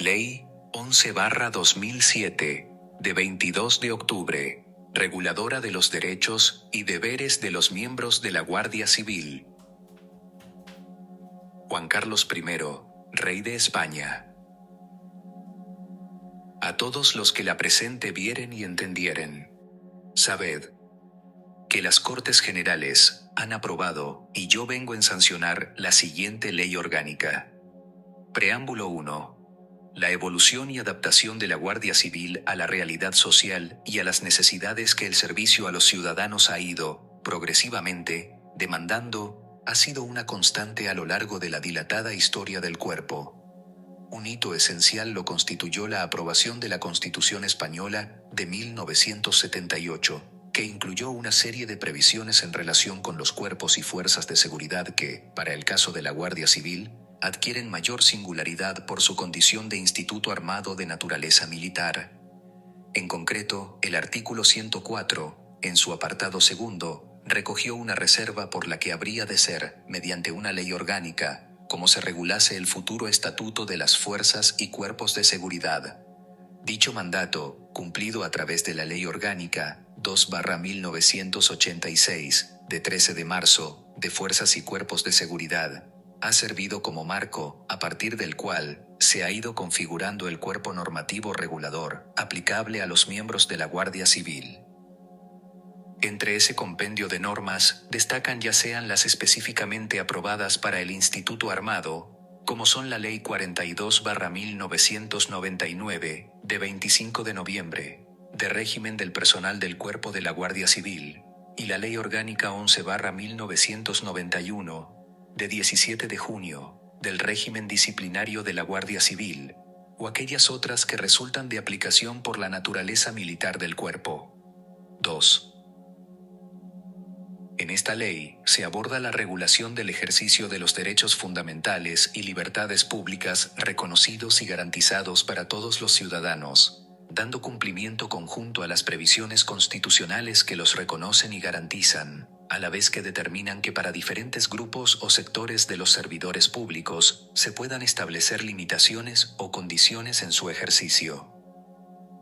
Ley 11/2007, de 22 de octubre, reguladora de los derechos y deberes de los miembros de la Guardia Civil. Juan Carlos I, Rey de España. A todos los que la presente vieren y entendieren, sabed que las Cortes Generales han aprobado, y yo vengo en sancionar, la siguiente Ley Orgánica. Preámbulo 1. La evolución y adaptación de la Guardia Civil a la realidad social y a las necesidades que el servicio a los ciudadanos ha ido, progresivamente, demandando, ha sido una constante a lo largo de la dilatada historia del cuerpo. Un hito esencial lo constituyó la aprobación de la Constitución Española de 1978, que incluyó una serie de previsiones en relación con los cuerpos y fuerzas de seguridad que, para el caso de la Guardia Civil, adquieren mayor singularidad por su condición de instituto armado de naturaleza militar. En concreto, el artículo 104, en su apartado segundo, recogió una reserva por la que habría de ser, mediante una ley orgánica, como se regulase el futuro estatuto de las fuerzas y cuerpos de seguridad. Dicho mandato, cumplido a través de la Ley Orgánica 2/1986, de 13 de marzo, de Fuerzas y Cuerpos de Seguridad, ha servido como marco, a partir del cual se ha ido configurando el cuerpo normativo regulador, aplicable a los miembros de la Guardia Civil. Entre ese compendio de normas, destacan ya sean las específicamente aprobadas para el Instituto Armado, como son la Ley 42/1999, de 25 de noviembre, de régimen del personal del Cuerpo de la Guardia Civil, y la Ley Orgánica 11/1991, de 17 de junio, del régimen disciplinario de la Guardia Civil, o aquellas otras que resultan de aplicación por la naturaleza militar del cuerpo. 2. En esta ley, se aborda la regulación del ejercicio de los derechos fundamentales y libertades públicas reconocidos y garantizados para todos los ciudadanos, dando cumplimiento conjunto a las previsiones constitucionales que los reconocen y garantizan, a la vez que determinan que para diferentes grupos o sectores de los servidores públicos se puedan establecer limitaciones o condiciones en su ejercicio.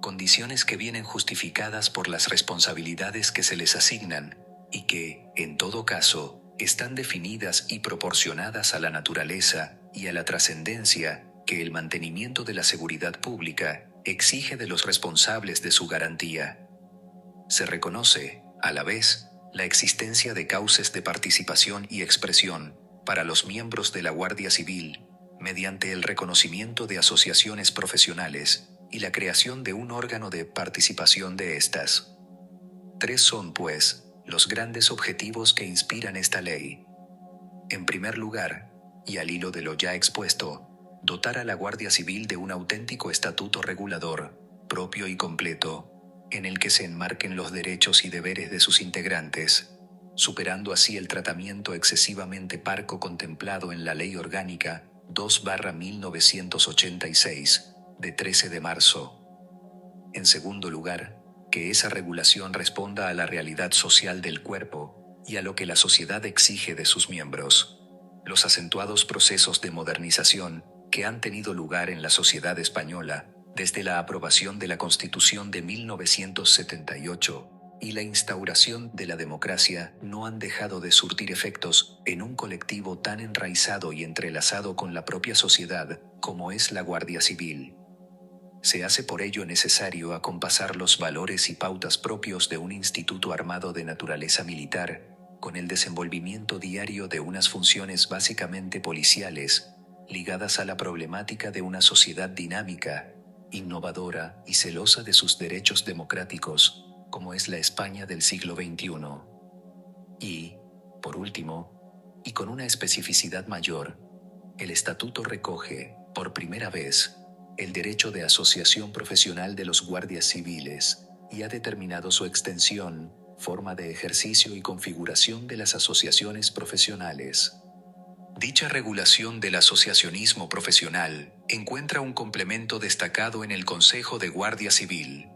Condiciones que vienen justificadas por las responsabilidades que se les asignan, y que, en todo caso, están definidas y proporcionadas a la naturaleza y a la trascendencia que el mantenimiento de la seguridad pública exige de los responsables de su garantía. Se reconoce, a la vez, la existencia de cauces de participación y expresión para los miembros de la Guardia Civil, mediante el reconocimiento de asociaciones profesionales y la creación de un órgano de participación de estas. 3 son, pues, los grandes objetivos que inspiran esta ley. En primer lugar, y al hilo de lo ya expuesto, dotar a la Guardia Civil de un auténtico estatuto regulador, propio y completo, en el que se enmarquen los derechos y deberes de sus integrantes, superando así el tratamiento excesivamente parco contemplado en la Ley Orgánica 2/1986, de 13 de marzo. En segundo lugar, que esa regulación responda a la realidad social del cuerpo y a lo que la sociedad exige de sus miembros. Los acentuados procesos de modernización que han tenido lugar en la sociedad española desde la aprobación de la Constitución de 1978 y la instauración de la democracia no han dejado de surtir efectos en un colectivo tan enraizado y entrelazado con la propia sociedad como es la Guardia Civil. Se hace por ello necesario acompasar los valores y pautas propios de un instituto armado de naturaleza militar, con el desenvolvimiento diario de unas funciones básicamente policiales, ligadas a la problemática de una sociedad dinámica, innovadora y celosa de sus derechos democráticos, como es la España del siglo XXI. Y, por último, y con una especificidad mayor, el estatuto recoge, por primera vez, el derecho de asociación profesional de los guardias civiles, y ha determinado su extensión, forma de ejercicio y configuración de las asociaciones profesionales. Dicha regulación del asociacionismo profesional encuentra un complemento destacado en el Consejo de Guardia Civil,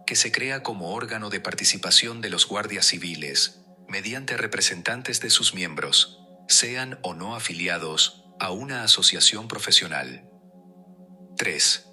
que se crea como órgano de participación de los guardias civiles, mediante representantes de sus miembros, sean o no afiliados a una asociación profesional. 3.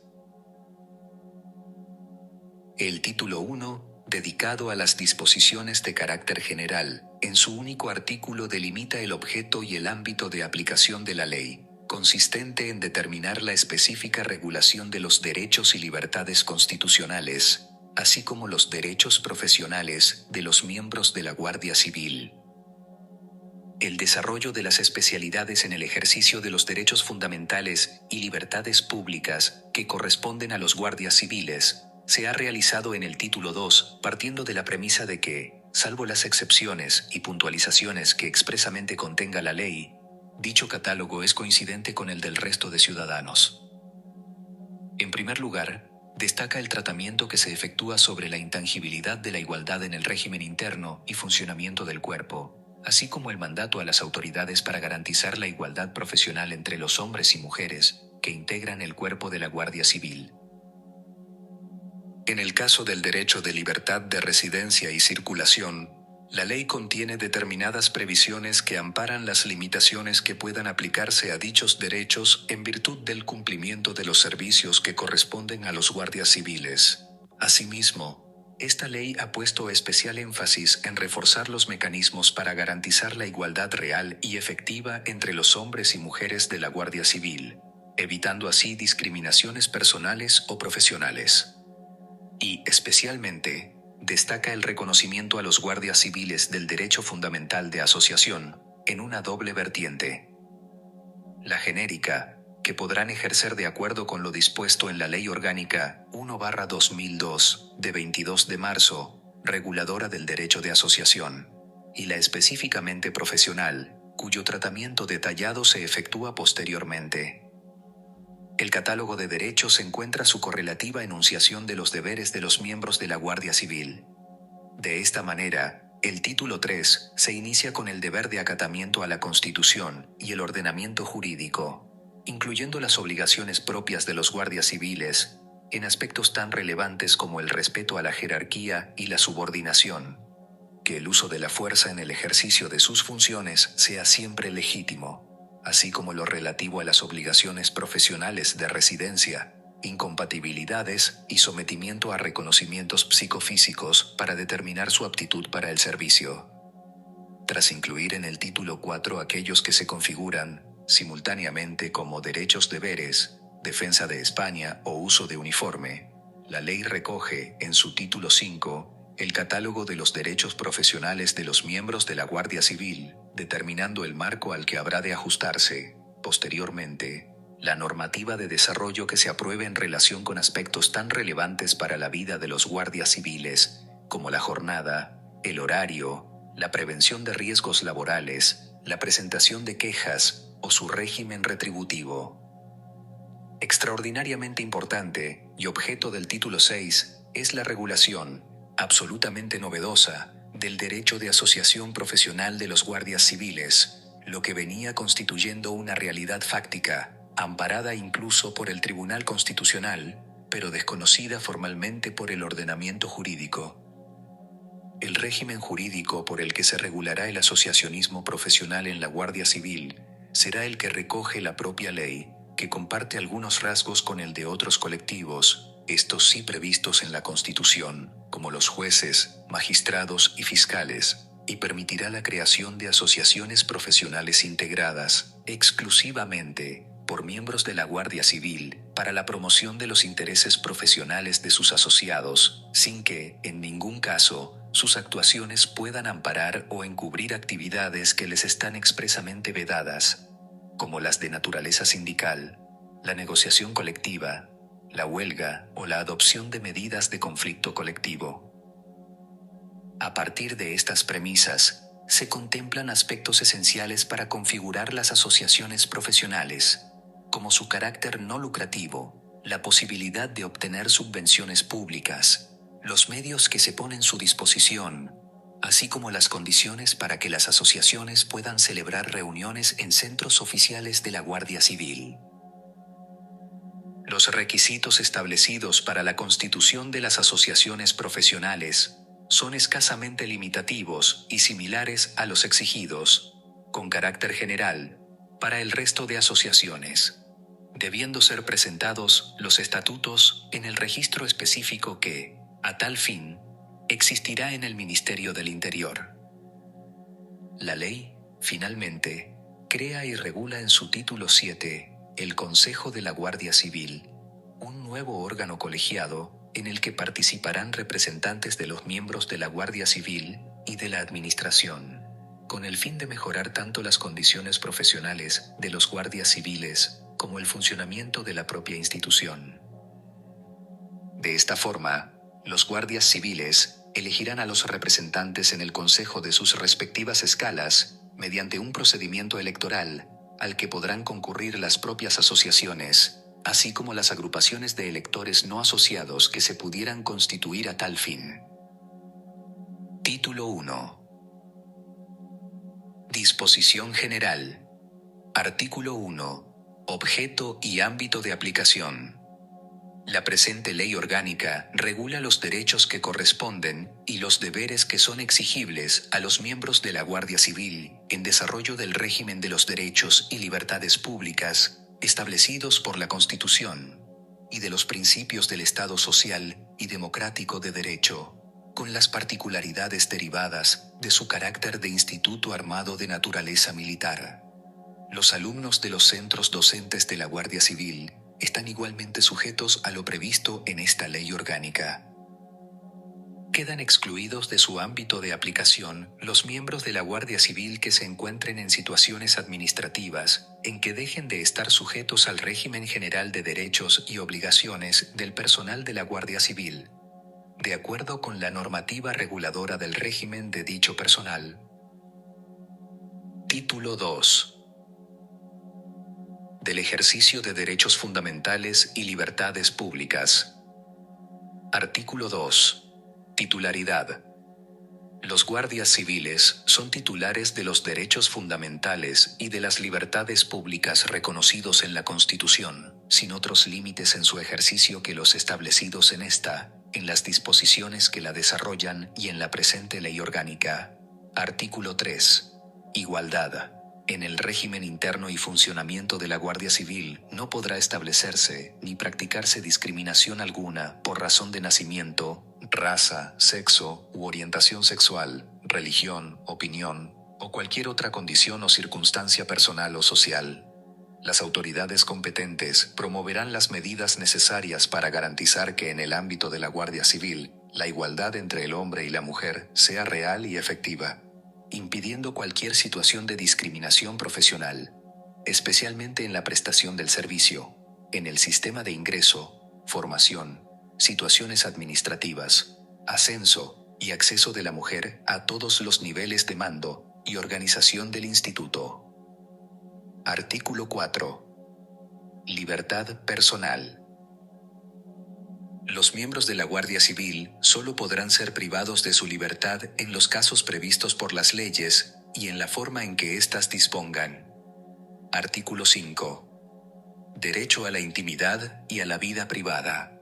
El título 1, dedicado a las disposiciones de carácter general, en su único artículo delimita el objeto y el ámbito de aplicación de la ley, consistente en determinar la específica regulación de los derechos y libertades constitucionales, así como los derechos profesionales de los miembros de la Guardia Civil. El desarrollo de las especialidades en el ejercicio de los derechos fundamentales y libertades públicas que corresponden a los guardias civiles se ha realizado en el título 2, partiendo de la premisa de que, salvo las excepciones y puntualizaciones que expresamente contenga la ley, dicho catálogo es coincidente con el del resto de ciudadanos. En primer lugar, destaca el tratamiento que se efectúa sobre la intangibilidad de la igualdad en el régimen interno y funcionamiento del cuerpo, así como el mandato a las autoridades para garantizar la igualdad profesional entre los hombres y mujeres que integran el cuerpo de la Guardia Civil. En el caso del derecho de libertad de residencia y circulación, la ley contiene determinadas previsiones que amparan las limitaciones que puedan aplicarse a dichos derechos en virtud del cumplimiento de los servicios que corresponden a los guardias civiles. Asimismo, esta ley ha puesto especial énfasis en reforzar los mecanismos para garantizar la igualdad real y efectiva entre los hombres y mujeres de la Guardia Civil, evitando así discriminaciones personales o profesionales. Y, especialmente, destaca el reconocimiento a los guardias civiles del derecho fundamental de asociación, en una doble vertiente. La genérica, que podrán ejercer de acuerdo con lo dispuesto en la Ley Orgánica 1/2002, de 22 de marzo, reguladora del derecho de asociación, y la específicamente profesional, cuyo tratamiento detallado se efectúa posteriormente. El catálogo de derechos encuentra su correlativa enunciación de los deberes de los miembros de la Guardia Civil. De esta manera, el título 3 se inicia con el deber de acatamiento a la Constitución y el ordenamiento jurídico, incluyendo las obligaciones propias de los guardias civiles, en aspectos tan relevantes como el respeto a la jerarquía y la subordinación, que el uso de la fuerza en el ejercicio de sus funciones sea siempre legítimo, así como lo relativo a las obligaciones profesionales de residencia, incompatibilidades y sometimiento a reconocimientos psicofísicos para determinar su aptitud para el servicio. Tras incluir en el título 4 aquellos que se configuran, simultáneamente como derechos-deberes, defensa de España o uso de uniforme, la ley recoge, en su título 5, el catálogo de los derechos profesionales de los miembros de la Guardia Civil, determinando el marco al que habrá de ajustarse, posteriormente, la normativa de desarrollo que se apruebe en relación con aspectos tan relevantes para la vida de los guardias civiles, como la jornada, el horario, la prevención de riesgos laborales, la presentación de quejas o su régimen retributivo. Extraordinariamente importante, y objeto del título 6, es la regulación, absolutamente novedosa, del derecho de asociación profesional de los guardias civiles, lo que venía constituyendo una realidad fáctica, amparada incluso por el Tribunal Constitucional, pero desconocida formalmente por el ordenamiento jurídico. El régimen jurídico por el que se regulará el asociacionismo profesional en la Guardia Civil será el que recoge la propia ley, que comparte algunos rasgos con el de otros colectivos, estos sí previstos en la Constitución, como los jueces, magistrados y fiscales, y permitirá la creación de asociaciones profesionales integradas, exclusivamente, por miembros de la Guardia Civil, para la promoción de los intereses profesionales de sus asociados, sin que, en ningún caso, sus actuaciones puedan amparar o encubrir actividades que les están expresamente vedadas, como las de naturaleza sindical, la negociación colectiva, la huelga o la adopción de medidas de conflicto colectivo. A partir de estas premisas, se contemplan aspectos esenciales para configurar las asociaciones profesionales, como su carácter no lucrativo, la posibilidad de obtener subvenciones públicas, los medios que se ponen a su disposición, así como las condiciones para que las asociaciones puedan celebrar reuniones en centros oficiales de la Guardia Civil. Los requisitos establecidos para la constitución de las asociaciones profesionales son escasamente limitativos y similares a los exigidos, con carácter general, para el resto de asociaciones, debiendo ser presentados los estatutos en el registro específico que, A tal fin, existirá en el Ministerio del Interior. La ley, finalmente, crea y regula en su título 7 el Consejo de la Guardia Civil, un nuevo órgano colegiado en el que participarán representantes de los miembros de la Guardia Civil y de la Administración, con el fin de mejorar tanto las condiciones profesionales de los guardias civiles como el funcionamiento de la propia institución. De esta forma, los guardias civiles elegirán a los representantes en el Consejo de sus respectivas escalas mediante un procedimiento electoral al que podrán concurrir las propias asociaciones, así como las agrupaciones de electores no asociados que se pudieran constituir a tal fin. Título 1. Disposición General. Artículo 1. Objeto y ámbito de aplicación. La presente ley orgánica regula los derechos que corresponden y los deberes que son exigibles a los miembros de la Guardia Civil en desarrollo del régimen de los derechos y libertades públicas establecidos por la Constitución y de los principios del Estado social y democrático de derecho, con las particularidades derivadas de su carácter de instituto armado de naturaleza militar. Los alumnos de los centros docentes de la Guardia Civil están igualmente sujetos a lo previsto en esta ley orgánica. Quedan excluidos de su ámbito de aplicación los miembros de la Guardia Civil que se encuentren en situaciones administrativas en que dejen de estar sujetos al régimen general de derechos y obligaciones del personal de la Guardia Civil, de acuerdo con la normativa reguladora del régimen de dicho personal. Título 2. Del ejercicio de derechos fundamentales y libertades públicas. Artículo 2. Titularidad. Los guardias civiles son titulares de los derechos fundamentales y de las libertades públicas reconocidos en la Constitución, sin otros límites en su ejercicio que los establecidos en esta, en las disposiciones que la desarrollan y en la presente ley orgánica. Artículo 3. Igualdad. En el régimen interno y funcionamiento de la Guardia Civil no podrá establecerse ni practicarse discriminación alguna por razón de nacimiento, raza, sexo u orientación sexual, religión, opinión, o cualquier otra condición o circunstancia personal o social. Las autoridades competentes promoverán las medidas necesarias para garantizar que en el ámbito de la Guardia Civil, la igualdad entre el hombre y la mujer sea real y efectiva, impidiendo cualquier situación de discriminación profesional, especialmente en la prestación del servicio, en el sistema de ingreso, formación, situaciones administrativas, ascenso y acceso de la mujer a todos los niveles de mando y organización del instituto. Artículo 4. Libertad personal. Los miembros de la Guardia Civil solo podrán ser privados de su libertad en los casos previstos por las leyes y en la forma en que éstas dispongan. Artículo 5. Derecho a la intimidad y a la vida privada.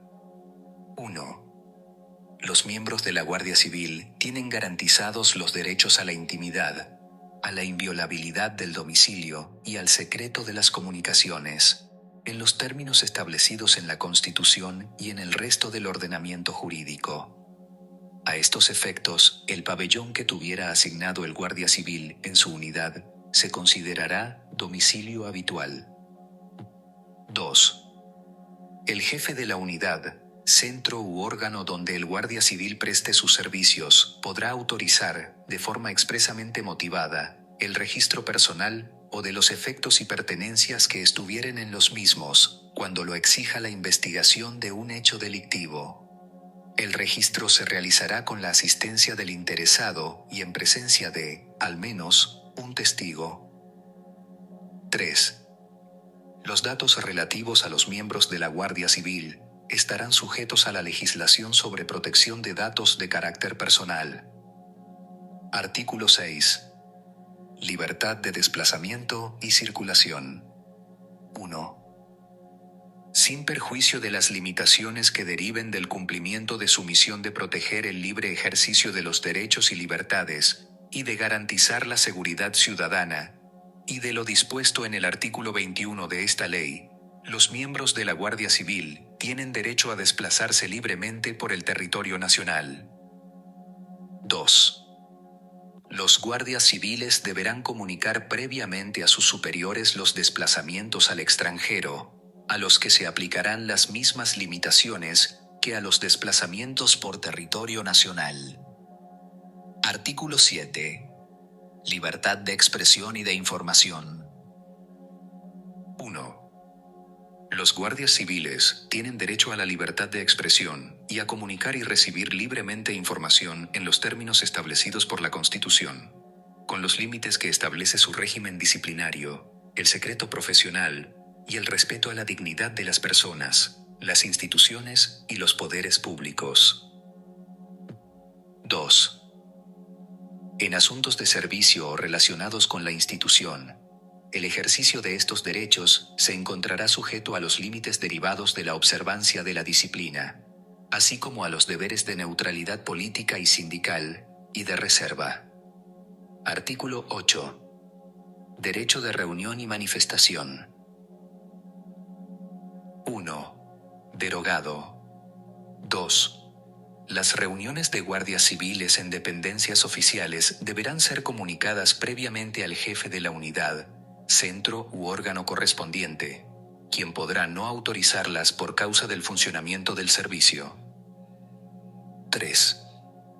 1. Los miembros de la Guardia Civil tienen garantizados los derechos a la intimidad, a la inviolabilidad del domicilio y al secreto de las comunicaciones, en los términos establecidos en la Constitución y en el resto del ordenamiento jurídico. A estos efectos, el pabellón que tuviera asignado el guardia civil en su unidad se considerará domicilio habitual. 2. El jefe de la unidad, centro u órgano donde el guardia civil preste sus servicios, podrá autorizar, de forma expresamente motivada, el registro personal o de los efectos y pertenencias que estuvieren en los mismos, cuando lo exija la investigación de un hecho delictivo. El registro se realizará con la asistencia del interesado y en presencia de, al menos, un testigo. 3. Los datos relativos a los miembros de la Guardia Civil estarán sujetos a la legislación sobre protección de datos de carácter personal. Artículo 6. Libertad de desplazamiento y circulación. 1. Sin perjuicio de las limitaciones que deriven del cumplimiento de su misión de proteger el libre ejercicio de los derechos y libertades, y de garantizar la seguridad ciudadana, y de lo dispuesto en el artículo 21 de esta ley, Los miembros de la Guardia Civil tienen derecho a desplazarse libremente por el territorio nacional. 2. Los guardias civiles deberán comunicar previamente a sus superiores los desplazamientos al extranjero, a los que se aplicarán las mismas limitaciones que a los desplazamientos por territorio nacional. Artículo 7. Libertad de expresión y de información. 1. Los guardias civiles tienen derecho a la libertad de expresión y a comunicar y recibir libremente información en los términos establecidos por la Constitución, con los límites que establece su régimen disciplinario, el secreto profesional y el respeto a la dignidad de las personas, las instituciones y los poderes públicos. 2. En asuntos de servicio o relacionados con la institución, el ejercicio de estos derechos se encontrará sujeto a los límites derivados de la observancia de la disciplina, así como a los deberes de neutralidad política y sindical, y de reserva. Artículo 8. Derecho de reunión y manifestación. 1. Derogado. 2. Las reuniones de guardias civiles en dependencias oficiales deberán ser comunicadas previamente al jefe de la unidad, centro u órgano correspondiente, quien podrá no autorizarlas por causa del funcionamiento del servicio. 3.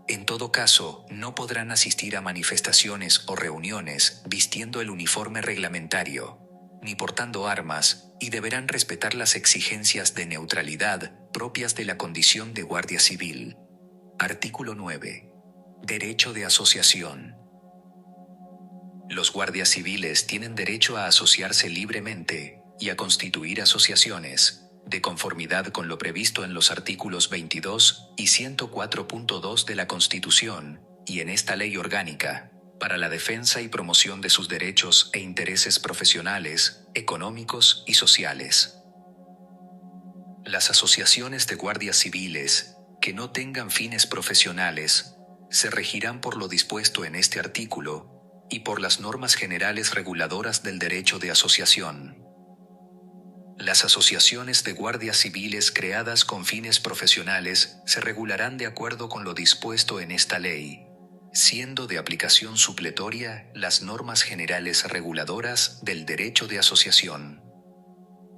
En todo caso, no podrán asistir a manifestaciones o reuniones vistiendo el uniforme reglamentario, ni portando armas, y deberán respetar las exigencias de neutralidad propias de la condición de guardia civil. Artículo 9. Derecho de asociación. Los guardias civiles tienen derecho a asociarse libremente y a constituir asociaciones, de conformidad con lo previsto en los artículos 22 y 104.2 de la Constitución, y en esta ley orgánica, para la defensa y promoción de sus derechos e intereses profesionales, económicos y sociales. Las asociaciones de guardias civiles, que no tengan fines profesionales, se regirán por lo dispuesto en este artículo, y por las normas generales reguladoras del derecho de asociación. Las asociaciones de guardias civiles creadas con fines profesionales se regularán de acuerdo con lo dispuesto en esta ley, siendo de aplicación supletoria las normas generales reguladoras del derecho de asociación.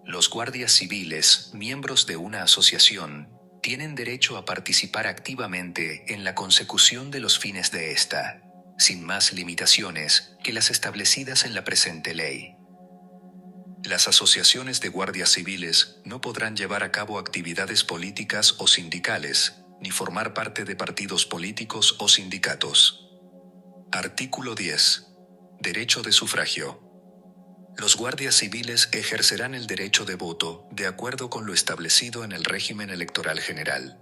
Los guardias civiles, miembros de una asociación, tienen derecho a participar activamente en la consecución de los fines de esta, sin más limitaciones que las establecidas en la presente ley. Las asociaciones de guardias civiles no podrán llevar a cabo actividades políticas o sindicales, ni formar parte de partidos políticos o sindicatos. Artículo 10. Derecho de sufragio. Los guardias civiles ejercerán el derecho de voto de acuerdo con lo establecido en el régimen electoral general.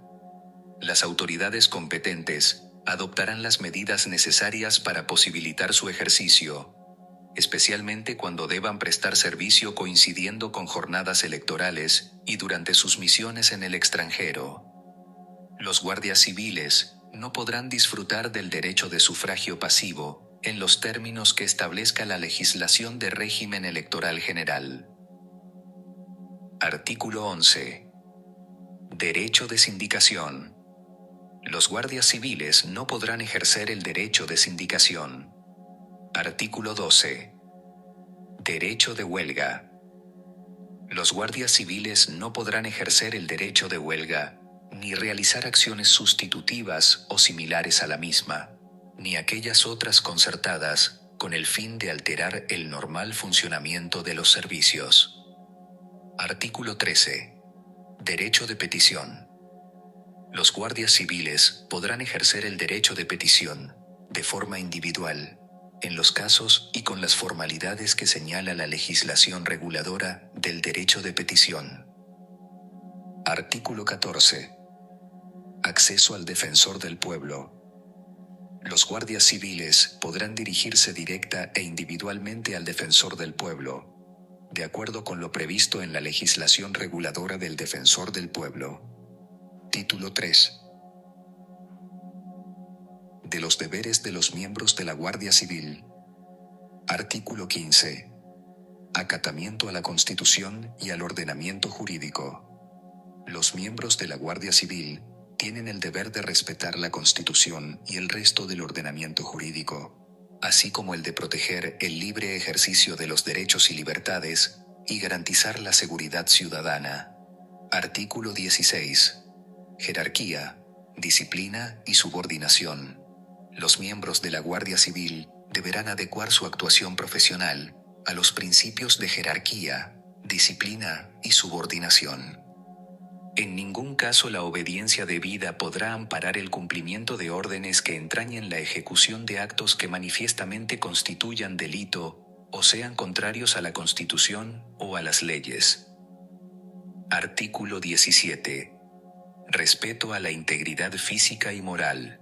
Las autoridades competentes adoptarán las medidas necesarias para posibilitar su ejercicio, especialmente cuando deban prestar servicio coincidiendo con jornadas electorales y durante sus misiones en el extranjero. Los guardias civiles no podrán disfrutar del derecho de sufragio pasivo en los términos que establezca la legislación de régimen electoral general. Artículo 11. Derecho de sindicación. Los guardias civiles no podrán ejercer el derecho de sindicación. Artículo 12. Derecho de huelga. Los guardias civiles no podrán ejercer el derecho de huelga, ni realizar acciones sustitutivas o similares a la misma, ni aquellas otras concertadas, con el fin de alterar el normal funcionamiento de los servicios. Artículo 13. Derecho de petición. Los guardias civiles podrán ejercer el derecho de petición, de forma individual, en los casos y con las formalidades que señala la legislación reguladora del derecho de petición. Artículo 14. Acceso al defensor del pueblo. Los guardias civiles podrán dirigirse directa e individualmente al defensor del pueblo, de acuerdo con lo previsto en la legislación reguladora del defensor del pueblo. Título 3. De los deberes de los miembros de la Guardia Civil. Artículo 15. Acatamiento a la Constitución y al ordenamiento jurídico. Los miembros de la Guardia Civil tienen el deber de respetar la Constitución y el resto del ordenamiento jurídico, así como el de proteger el libre ejercicio de los derechos y libertades y garantizar la seguridad ciudadana. Artículo 16. Jerarquía, disciplina y subordinación. Los miembros de la Guardia Civil deberán adecuar su actuación profesional a los principios de jerarquía, disciplina y subordinación. En ningún caso la obediencia debida podrá amparar el cumplimiento de órdenes que entrañen la ejecución de actos que manifiestamente constituyan delito o sean contrarios a la Constitución o a las leyes. Artículo 17. Respeto a la integridad física y moral.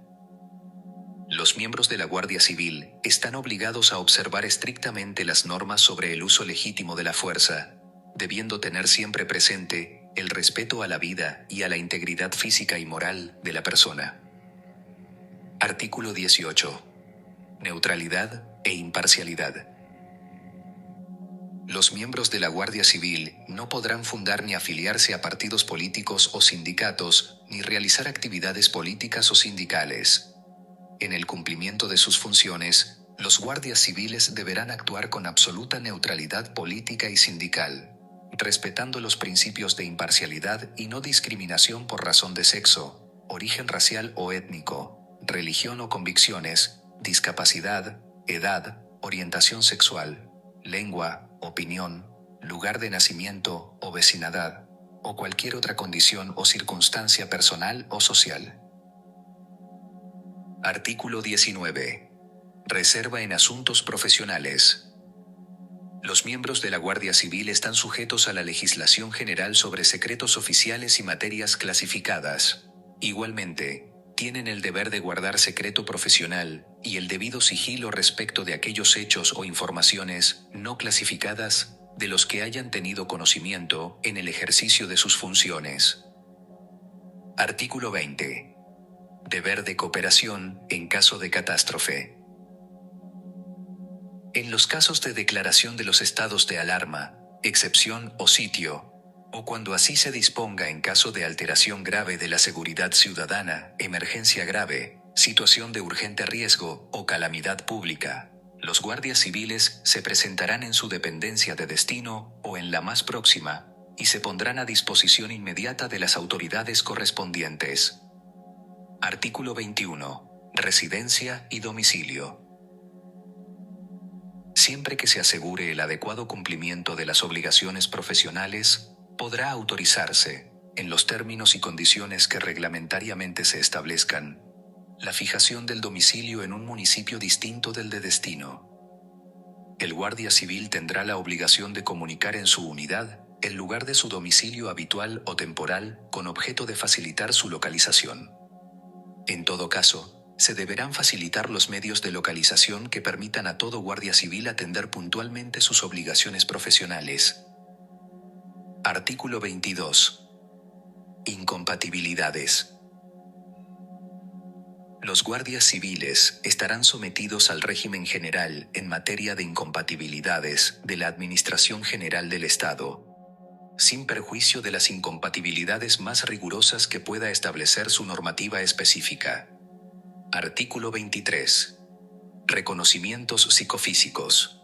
Los miembros de la Guardia Civil están obligados a observar estrictamente las normas sobre el uso legítimo de la fuerza, debiendo tener siempre presente el respeto a la vida y a la integridad física y moral de la persona. Artículo 18. Neutralidad e imparcialidad. Los miembros de la Guardia Civil no podrán fundar ni afiliarse a partidos políticos o sindicatos, ni realizar actividades políticas o sindicales. En el cumplimiento de sus funciones, los guardias civiles deberán actuar con absoluta neutralidad política y sindical, respetando los principios de imparcialidad y no discriminación por razón de sexo, origen racial o étnico, religión o convicciones, discapacidad, edad, orientación sexual, lengua, opinión, lugar de nacimiento o vecindad, o cualquier otra condición o circunstancia personal o social. Artículo 19. Reserva en asuntos profesionales. Los miembros de la Guardia Civil están sujetos a la legislación general sobre secretos oficiales y materias clasificadas. Igualmente, tienen el deber de guardar secreto profesional y el debido sigilo respecto de aquellos hechos o informaciones no clasificadas de los que hayan tenido conocimiento en el ejercicio de sus funciones. Artículo 20. Deber de cooperación en caso de catástrofe. En los casos de declaración de los estados de alarma, excepción o sitio, o cuando así se disponga en caso de alteración grave de la seguridad ciudadana, emergencia grave, situación de urgente riesgo o calamidad pública, los guardias civiles se presentarán en su dependencia de destino o en la más próxima, y se pondrán a disposición inmediata de las autoridades correspondientes. Artículo 21. Residencia y domicilio. Siempre que se asegure el adecuado cumplimiento de las obligaciones profesionales, podrá autorizarse, en los términos y condiciones que reglamentariamente se establezcan, la fijación del domicilio en un municipio distinto del de destino. El guardia civil tendrá la obligación de comunicar en su unidad el lugar de su domicilio habitual o temporal con objeto de facilitar su localización. En todo caso, se deberán facilitar los medios de localización que permitan a todo guardia civil atender puntualmente sus obligaciones profesionales. Artículo 22. Incompatibilidades. Los guardias civiles estarán sometidos al régimen general en materia de incompatibilidades de la Administración General del Estado, sin perjuicio de las incompatibilidades más rigurosas que pueda establecer su normativa específica. Artículo 23. Reconocimientos psicofísicos.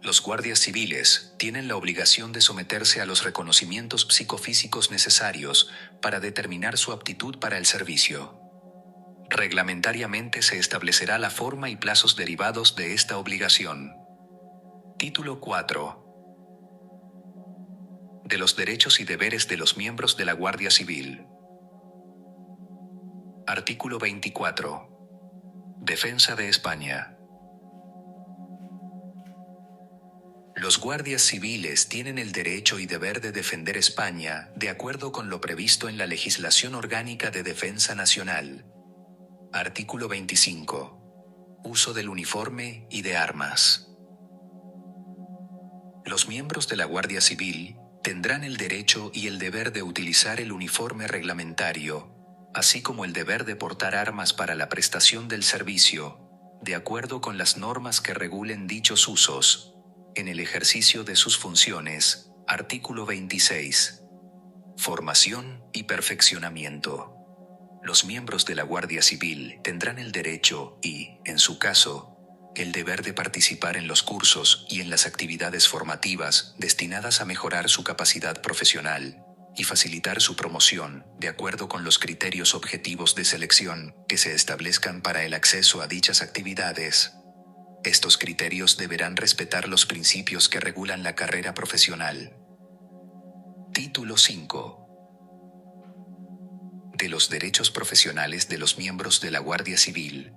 Los guardias civiles tienen la obligación de someterse a los reconocimientos psicofísicos necesarios para determinar su aptitud para el servicio. Reglamentariamente se establecerá la forma y plazos derivados de esta obligación. Título 4. De los derechos y deberes de los miembros de la Guardia Civil. Artículo 24. Defensa de España. Los guardias civiles tienen el derecho y deber de defender España, de acuerdo con lo previsto en la legislación orgánica de defensa nacional. Artículo 25. Uso del uniforme y de armas. Los miembros de la Guardia Civil tendrán el derecho y el deber de utilizar el uniforme reglamentario, así como el deber de portar armas para la prestación del servicio, de acuerdo con las normas que regulen dichos usos. en el ejercicio de sus funciones. Artículo 26. Formación y perfeccionamiento. Los miembros de la Guardia Civil tendrán el derecho y, en su caso, el deber de participar en los cursos y en las actividades formativas destinadas a mejorar su capacidad profesional y facilitar su promoción, de acuerdo con los criterios objetivos de selección que se establezcan para el acceso a dichas actividades. Estos criterios deberán respetar los principios que regulan la carrera profesional. Título 5. De los derechos profesionales de los miembros de la Guardia Civil.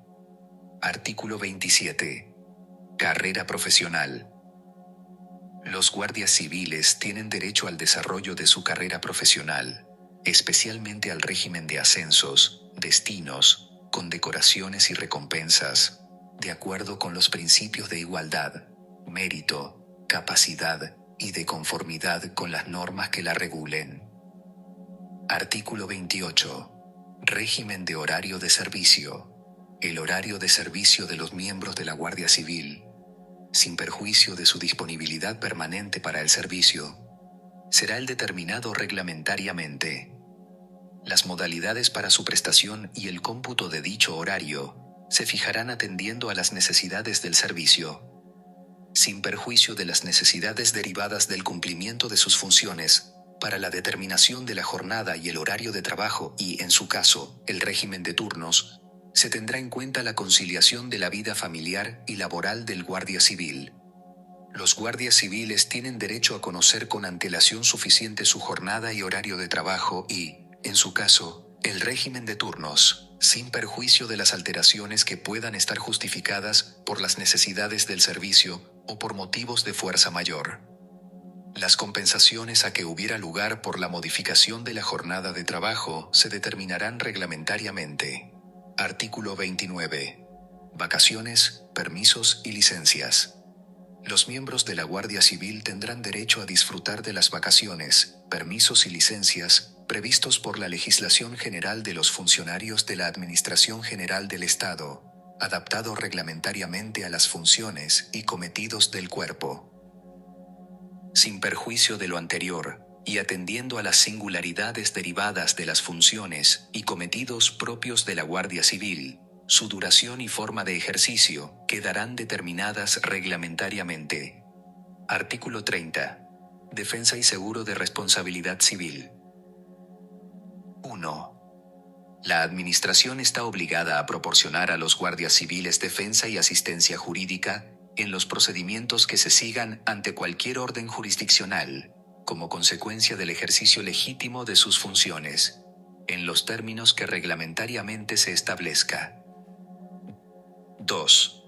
Artículo 27. Carrera profesional. Los guardias civiles tienen derecho al desarrollo de su carrera profesional, especialmente al régimen de ascensos, destinos, condecoraciones y recompensas, de acuerdo con los principios de igualdad, mérito, capacidad y de conformidad con las normas que la regulen. Artículo 28. Régimen de horario de servicio. El horario de servicio de los miembros de la Guardia Civil, sin perjuicio de su disponibilidad permanente para el servicio, será el determinado reglamentariamente. Las modalidades para su prestación y el cómputo de dicho horario se fijarán atendiendo a las necesidades del servicio, sin perjuicio de las necesidades derivadas del cumplimiento de sus funciones, para la determinación de la jornada y el horario de trabajo y, en su caso, el régimen de turnos. Se tendrá en cuenta la conciliación de la vida familiar y laboral del guardia civil. Los guardias civiles tienen derecho a conocer con antelación suficiente su jornada y horario de trabajo y, en su caso, el régimen de turnos, sin perjuicio de las alteraciones que puedan estar justificadas por las necesidades del servicio o por motivos de fuerza mayor. Las compensaciones a que hubiera lugar por la modificación de la jornada de trabajo se determinarán reglamentariamente. Artículo 29. Vacaciones, permisos y licencias. Los miembros de la Guardia Civil tendrán derecho a disfrutar de las vacaciones, permisos y licencias previstos por la legislación general de los funcionarios de la Administración General del Estado, adaptado reglamentariamente a las funciones y cometidos del cuerpo. Sin perjuicio de lo anterior, y atendiendo a las singularidades derivadas de las funciones y cometidos propios de la Guardia Civil, su duración y forma de ejercicio quedarán determinadas reglamentariamente. Artículo 30. Defensa y seguro de responsabilidad civil. 1. La Administración está obligada a proporcionar a los guardias civiles defensa y asistencia jurídica en los procedimientos que se sigan ante cualquier orden jurisdiccional, como consecuencia del ejercicio legítimo de sus funciones, en los términos que reglamentariamente se establezca. 2.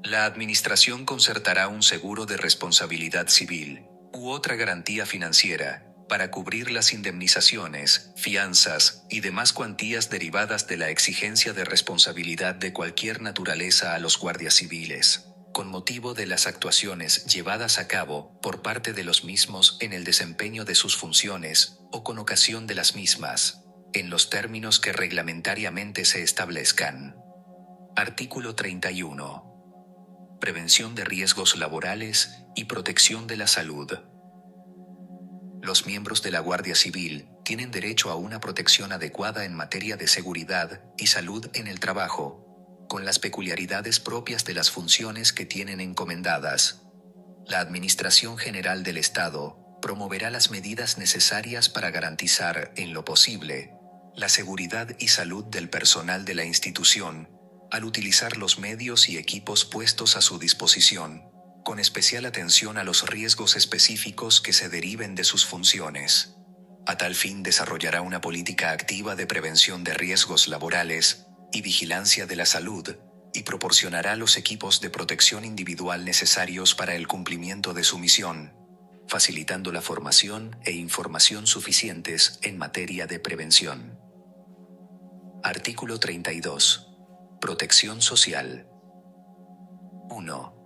La Administración concertará un seguro de responsabilidad civil u otra garantía financiera para cubrir las indemnizaciones, fianzas y demás cuantías derivadas de la exigencia de responsabilidad de cualquier naturaleza a los guardias civiles, con motivo de las actuaciones llevadas a cabo por parte de los mismos en el desempeño de sus funciones o con ocasión de las mismas, en los términos que reglamentariamente se establezcan. Artículo 31. Prevención de riesgos laborales y protección de la salud. Los miembros de la Guardia Civil tienen derecho a una protección adecuada en materia de seguridad y salud en el trabajo, con las peculiaridades propias de las funciones que tienen encomendadas. La Administración General del Estado promoverá las medidas necesarias para garantizar, en lo posible, la seguridad y salud del personal de la institución, al utilizar los medios y equipos puestos a su disposición, con especial atención a los riesgos específicos que se deriven de sus funciones. A tal fin desarrollará una política activa de prevención de riesgos laborales y vigilancia de la salud, y proporcionará los equipos de protección individual necesarios para el cumplimiento de su misión, facilitando la formación e información suficientes en materia de prevención. Artículo 32. Protección social. 1.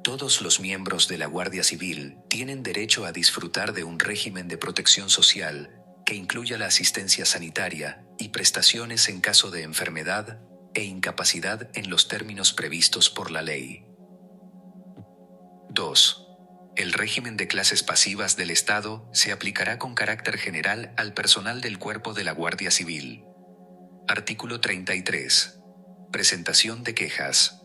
Todos los miembros de la Guardia Civil tienen derecho a disfrutar de un régimen de protección social que incluya la asistencia sanitaria y prestaciones en caso de enfermedad e incapacidad en los términos previstos por la ley. 2. El régimen de clases pasivas del Estado se aplicará con carácter general al personal del Cuerpo de la Guardia Civil. Artículo 33. Presentación de quejas.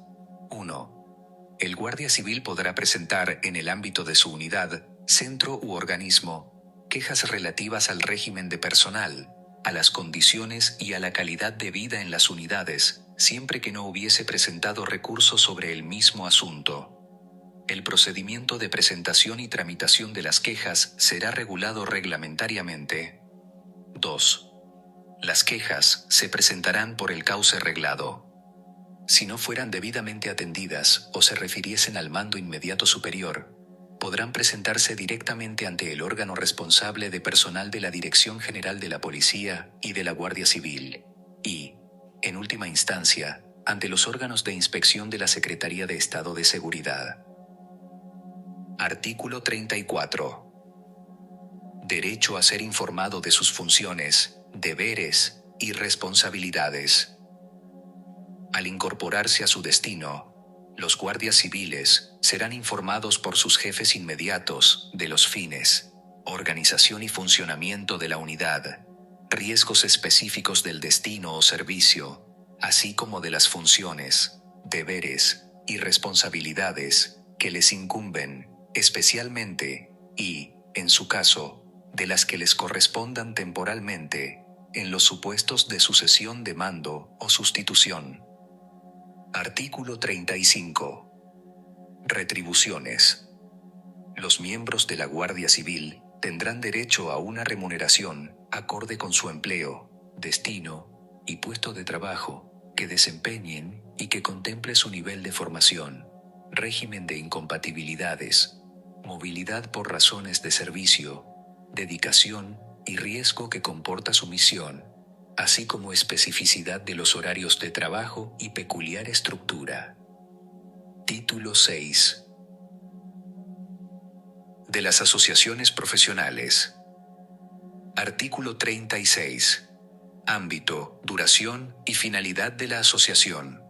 1. El Guardia Civil podrá presentar, en el ámbito de su unidad, centro u organismo, quejas relativas al régimen de personal, a las condiciones y a la calidad de vida en las unidades, siempre que no hubiese presentado recurso sobre el mismo asunto. El procedimiento de presentación y tramitación de las quejas será regulado reglamentariamente. 2. Las quejas se presentarán por el cauce reglado. Si no fueran debidamente atendidas o se refiriesen al mando inmediato superior, podrán presentarse directamente ante el órgano responsable de personal de la Dirección General de la Policía y de la Guardia Civil, y, en última instancia, ante los órganos de inspección de la Secretaría de Estado de Seguridad. Artículo 34. Derecho a ser informado de sus funciones, deberes y responsabilidades. Al incorporarse a su destino, los guardias civiles serán informados por sus jefes inmediatos de los fines, organización y funcionamiento de la unidad, riesgos específicos del destino o servicio, así como de las funciones, deberes y responsabilidades que les incumben, especialmente, y, en su caso, de las que les correspondan temporalmente, en los supuestos de sucesión de mando o sustitución. Artículo 35. Retribuciones. Los miembros de la Guardia Civil tendrán derecho a una remuneración acorde con su empleo, destino y puesto de trabajo que desempeñen y que contemple su nivel de formación, régimen de incompatibilidades, movilidad por razones de servicio, dedicación y riesgo que comporta su misión, así como especificidad de los horarios de trabajo y peculiar estructura. Título 6. De las asociaciones profesionales. Artículo 36. Ámbito, duración y finalidad de la asociación.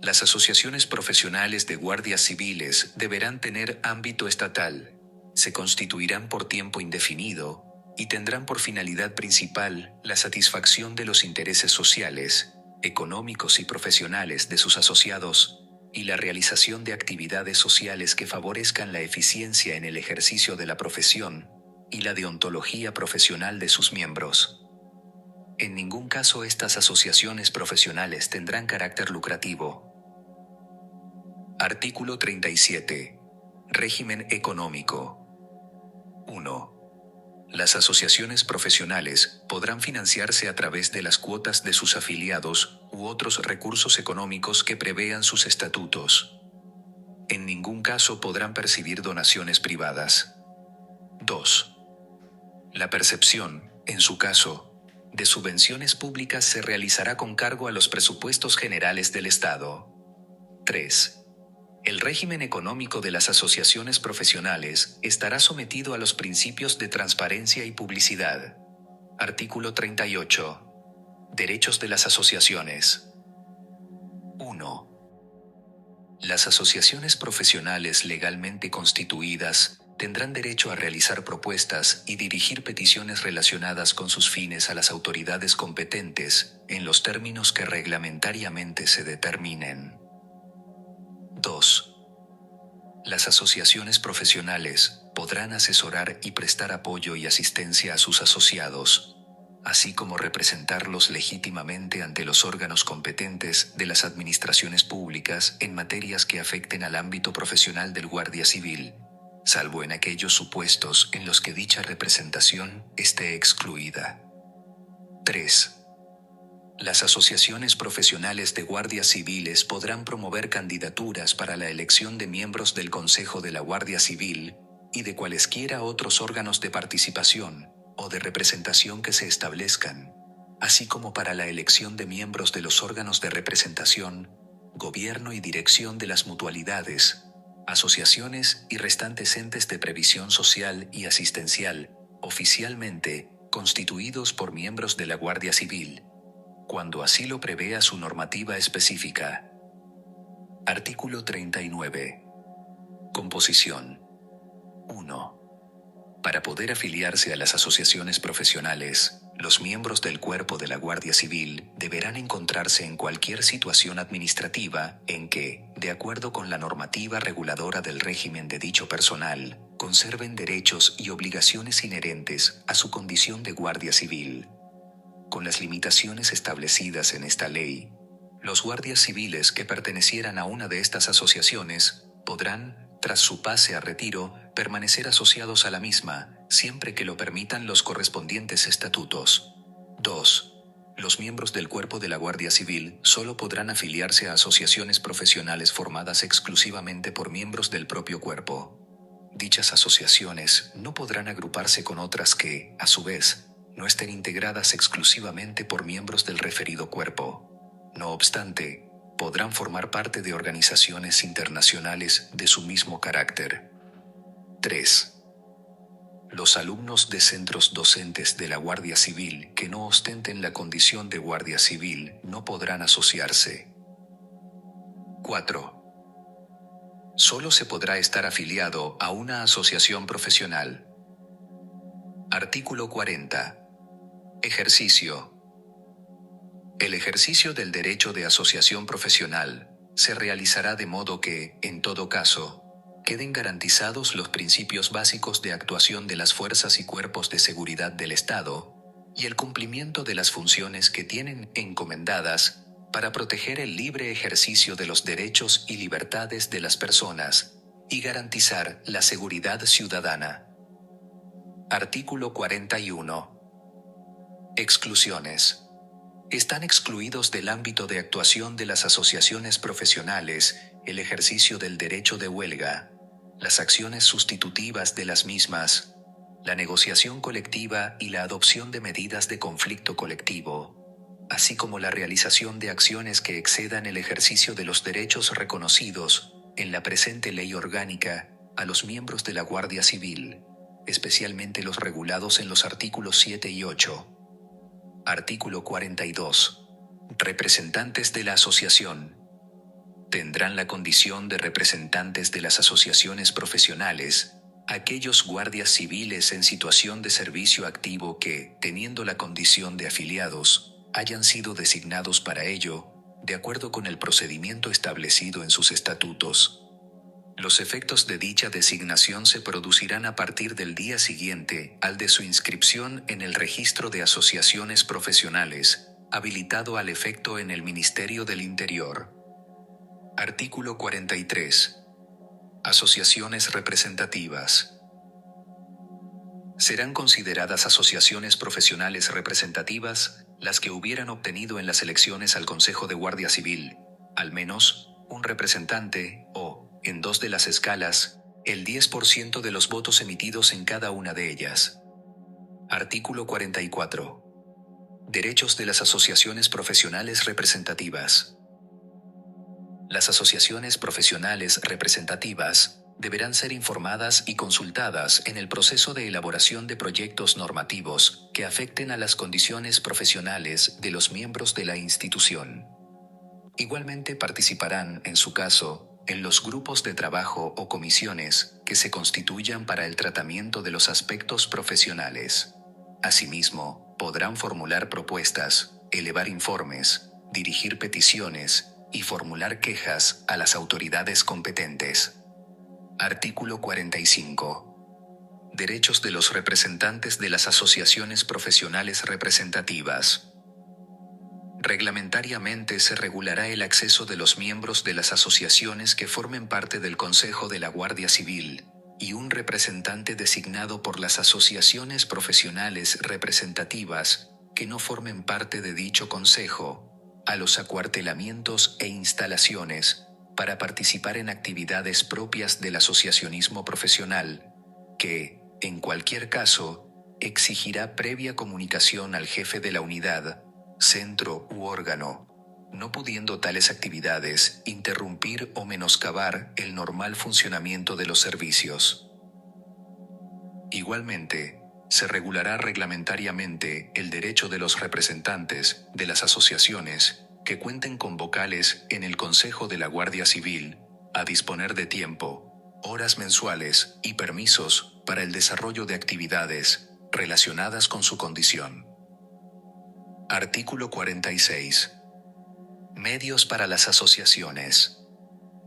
Las asociaciones profesionales de guardias civiles deberán tener ámbito estatal, se constituirán por tiempo indefinido y tendrán por finalidad principal la satisfacción de los intereses sociales, económicos y profesionales de sus asociados y la realización de actividades sociales que favorezcan la eficiencia en el ejercicio de la profesión y la deontología profesional de sus miembros. En ningún caso estas asociaciones profesionales tendrán carácter lucrativo. Artículo 37. Régimen económico. 1. Las asociaciones profesionales podrán financiarse a través de las cuotas de sus afiliados u otros recursos económicos que prevean sus estatutos. En ningún caso podrán percibir donaciones privadas. 2. La percepción, en su caso, de subvenciones públicas se realizará con cargo a los presupuestos generales del Estado. 3. El régimen económico de las asociaciones profesionales estará sometido a los principios de transparencia y publicidad. Artículo 38. Derechos de las asociaciones. 1. Las asociaciones profesionales legalmente constituidas tendrán derecho a realizar propuestas y dirigir peticiones relacionadas con sus fines a las autoridades competentes, en los términos que reglamentariamente se determinen. 2. Las asociaciones profesionales podrán asesorar y prestar apoyo y asistencia a sus asociados, así como representarlos legítimamente ante los órganos competentes de las administraciones públicas en materias que afecten al ámbito profesional del guardia civil, salvo en aquellos supuestos en los que dicha representación esté excluida. 3. Las asociaciones profesionales de guardias civiles podrán promover candidaturas para la elección de miembros del Consejo de la Guardia Civil y de cualesquiera otros órganos de participación o de representación que se establezcan, así como para la elección de miembros de los órganos de representación, gobierno y dirección de las mutualidades, asociaciones y restantes entes de previsión social y asistencial, oficialmente constituidos por miembros de la Guardia Civil, cuando así lo prevea su normativa específica. Artículo 39. Composición. 1. Para poder afiliarse a las asociaciones profesionales, los miembros del cuerpo de la Guardia Civil deberán encontrarse en cualquier situación administrativa en que, de acuerdo con la normativa reguladora del régimen de dicho personal, conserven derechos y obligaciones inherentes a su condición de Guardia Civil. Con las limitaciones establecidas en esta ley, los guardias civiles que pertenecieran a una de estas asociaciones podrán, tras su pase a retiro, permanecer asociados a la misma, siempre que lo permitan los correspondientes estatutos. 2. Los miembros del cuerpo de la Guardia Civil solo podrán afiliarse a asociaciones profesionales formadas exclusivamente por miembros del propio cuerpo. Dichas asociaciones no podrán agruparse con otras que, a su vez, no estén integradas exclusivamente por miembros del referido cuerpo. No obstante, podrán formar parte de organizaciones internacionales de su mismo carácter. 3. Los alumnos de centros docentes de la Guardia Civil que no ostenten la condición de Guardia Civil no podrán asociarse. 4. Solo se podrá estar afiliado a una asociación profesional. Artículo 40. Ejercicio. El ejercicio del derecho de asociación profesional se realizará de modo que, en todo caso, queden garantizados los principios básicos de actuación de las fuerzas y cuerpos de seguridad del Estado y el cumplimiento de las funciones que tienen encomendadas para proteger el libre ejercicio de los derechos y libertades de las personas y garantizar la seguridad ciudadana. Artículo 41. Exclusiones. Están excluidos del ámbito de actuación de las asociaciones profesionales el ejercicio del derecho de huelga, las acciones sustitutivas de las mismas, la negociación colectiva y la adopción de medidas de conflicto colectivo, así como la realización de acciones que excedan el ejercicio de los derechos reconocidos en la presente ley orgánica a los miembros de la Guardia Civil, especialmente los regulados en los artículos 7 y 8. Artículo 42. Representantes de la asociación tendrán la condición de representantes de las asociaciones profesionales aquellos guardias civiles en situación de servicio activo que, teniendo la condición de afiliados, hayan sido designados para ello, de acuerdo con el procedimiento establecido en sus estatutos. Los efectos de dicha designación se producirán a partir del día siguiente al de su inscripción en el Registro de Asociaciones Profesionales, habilitado al efecto en el Ministerio del Interior. Artículo 43. Asociaciones representativas. Serán consideradas asociaciones profesionales representativas las que hubieran obtenido en las elecciones al Consejo de Guardia Civil, al menos, un representante o, en dos de las escalas, el 10% de los votos emitidos en cada una de ellas. Artículo 44. Derechos de las asociaciones profesionales representativas. Las asociaciones profesionales representativas deberán ser informadas y consultadas en el proceso de elaboración de proyectos normativos que afecten a las condiciones profesionales de los miembros de la institución. Igualmente participarán, en su caso, en los grupos de trabajo o comisiones que se constituyan para el tratamiento de los aspectos profesionales. Asimismo, podrán formular propuestas, elevar informes, dirigir peticiones y formular quejas a las autoridades competentes. Artículo 45. Derechos de los representantes de las asociaciones profesionales representativas. Reglamentariamente se regulará el acceso de los miembros de las asociaciones que formen parte del Consejo de la Guardia Civil, y un representante designado por las asociaciones profesionales representativas que no formen parte de dicho consejo, a los acuartelamientos e instalaciones, para participar en actividades propias del asociacionismo profesional, que, en cualquier caso, exigirá previa comunicación al jefe de la unidad, centro u órgano, no pudiendo tales actividades interrumpir o menoscabar el normal funcionamiento de los servicios. Igualmente, se regulará reglamentariamente el derecho de los representantes de las asociaciones que cuenten con vocales en el Consejo de la Guardia Civil a disponer de tiempo, horas mensuales y permisos para el desarrollo de actividades relacionadas con su condición. Artículo 46. Medios para las asociaciones.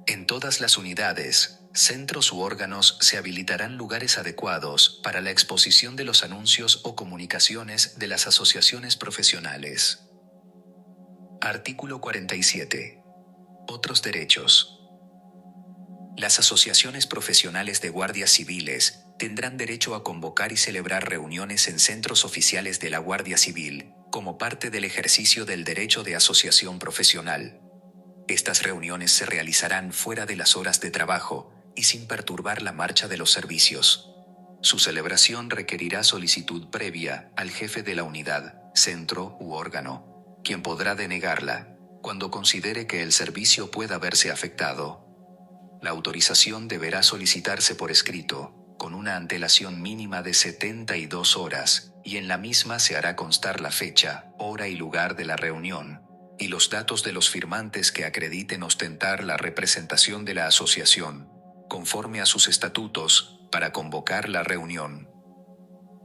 En todas las unidades, centros u órganos se habilitarán lugares adecuados para la exposición de los anuncios o comunicaciones de las asociaciones profesionales. Artículo 47. Otros derechos. Las asociaciones profesionales de guardias civiles tendrán derecho a convocar y celebrar reuniones en centros oficiales de la Guardia Civil, como parte del ejercicio del derecho de asociación profesional. Estas reuniones se realizarán fuera de las horas de trabajo y sin perturbar la marcha de los servicios. Su celebración requerirá solicitud previa al jefe de la unidad, centro u órgano, quien podrá denegarla cuando considere que el servicio pueda verse afectado. La autorización deberá solicitarse por escrito, con una antelación mínima de 72 horas, y en la misma se hará constar la fecha, hora y lugar de la reunión, y los datos de los firmantes que acrediten ostentar la representación de la asociación, conforme a sus estatutos, para convocar la reunión.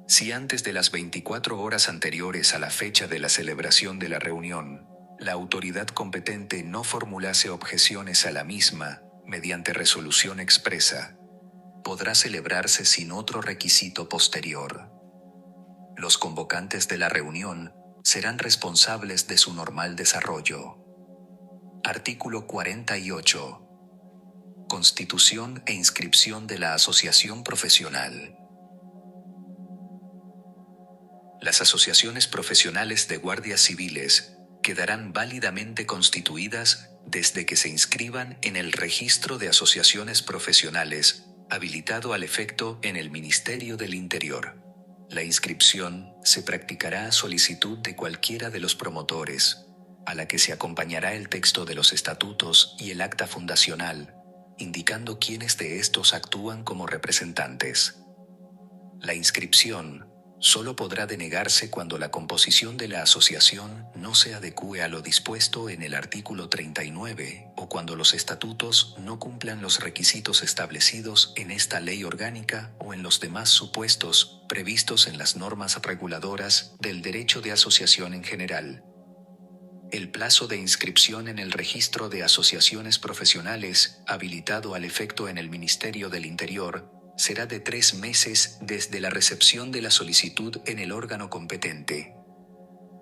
Si antes de las 24 horas anteriores a la fecha de la celebración de la reunión, la autoridad competente no formulase objeciones a la misma, mediante resolución expresa, podrá celebrarse sin otro requisito posterior. Los convocantes de la reunión serán responsables de su normal desarrollo. Artículo 48. Constitución e inscripción de la asociación profesional. Las asociaciones profesionales de guardias civiles quedarán válidamente constituidas desde que se inscriban en el Registro de Asociaciones Profesionales, habilitado al efecto en el Ministerio del Interior. La inscripción se practicará a solicitud de cualquiera de los promotores, a la que se acompañará el texto de los estatutos y el acta fundacional, indicando quiénes de estos actúan como representantes. La inscripción solo podrá denegarse cuando la composición de la asociación no se adecúe a lo dispuesto en el artículo 39 o cuando los estatutos no cumplan los requisitos establecidos en esta ley orgánica o en los demás supuestos previstos en las normas reguladoras del derecho de asociación en general. El plazo de inscripción en el registro de asociaciones profesionales, habilitado al efecto en el Ministerio del Interior, será de 3 meses desde la recepción de la solicitud en el órgano competente.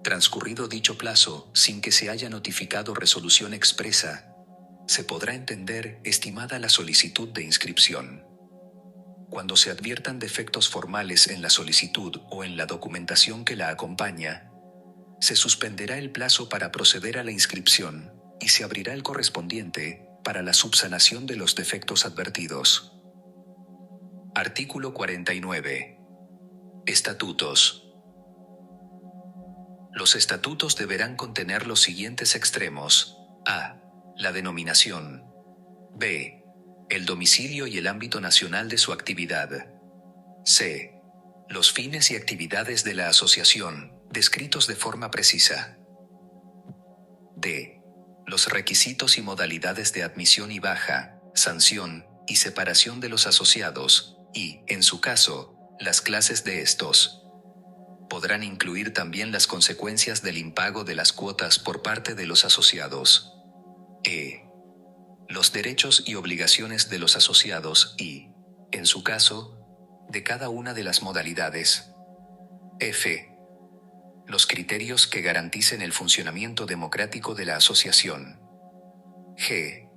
Transcurrido dicho plazo, sin que se haya notificado resolución expresa, se podrá entender estimada la solicitud de inscripción. Cuando se adviertan defectos formales en la solicitud o en la documentación que la acompaña, se suspenderá el plazo para proceder a la inscripción y se abrirá el correspondiente para la subsanación de los defectos advertidos. Artículo 49. Estatutos. Los estatutos deberán contener los siguientes extremos: a. La denominación. b. El domicilio y el ámbito nacional de su actividad. c. Los fines y actividades de la asociación, descritos de forma precisa. d. Los requisitos y modalidades de admisión y baja, sanción y separación de los asociados, y, en su caso, las clases de estos. Podrán incluir también las consecuencias del impago de las cuotas por parte de los asociados. e. Los derechos y obligaciones de los asociados y, en su caso, de cada una de las modalidades. f. Los criterios que garanticen el funcionamiento democrático de la asociación. g.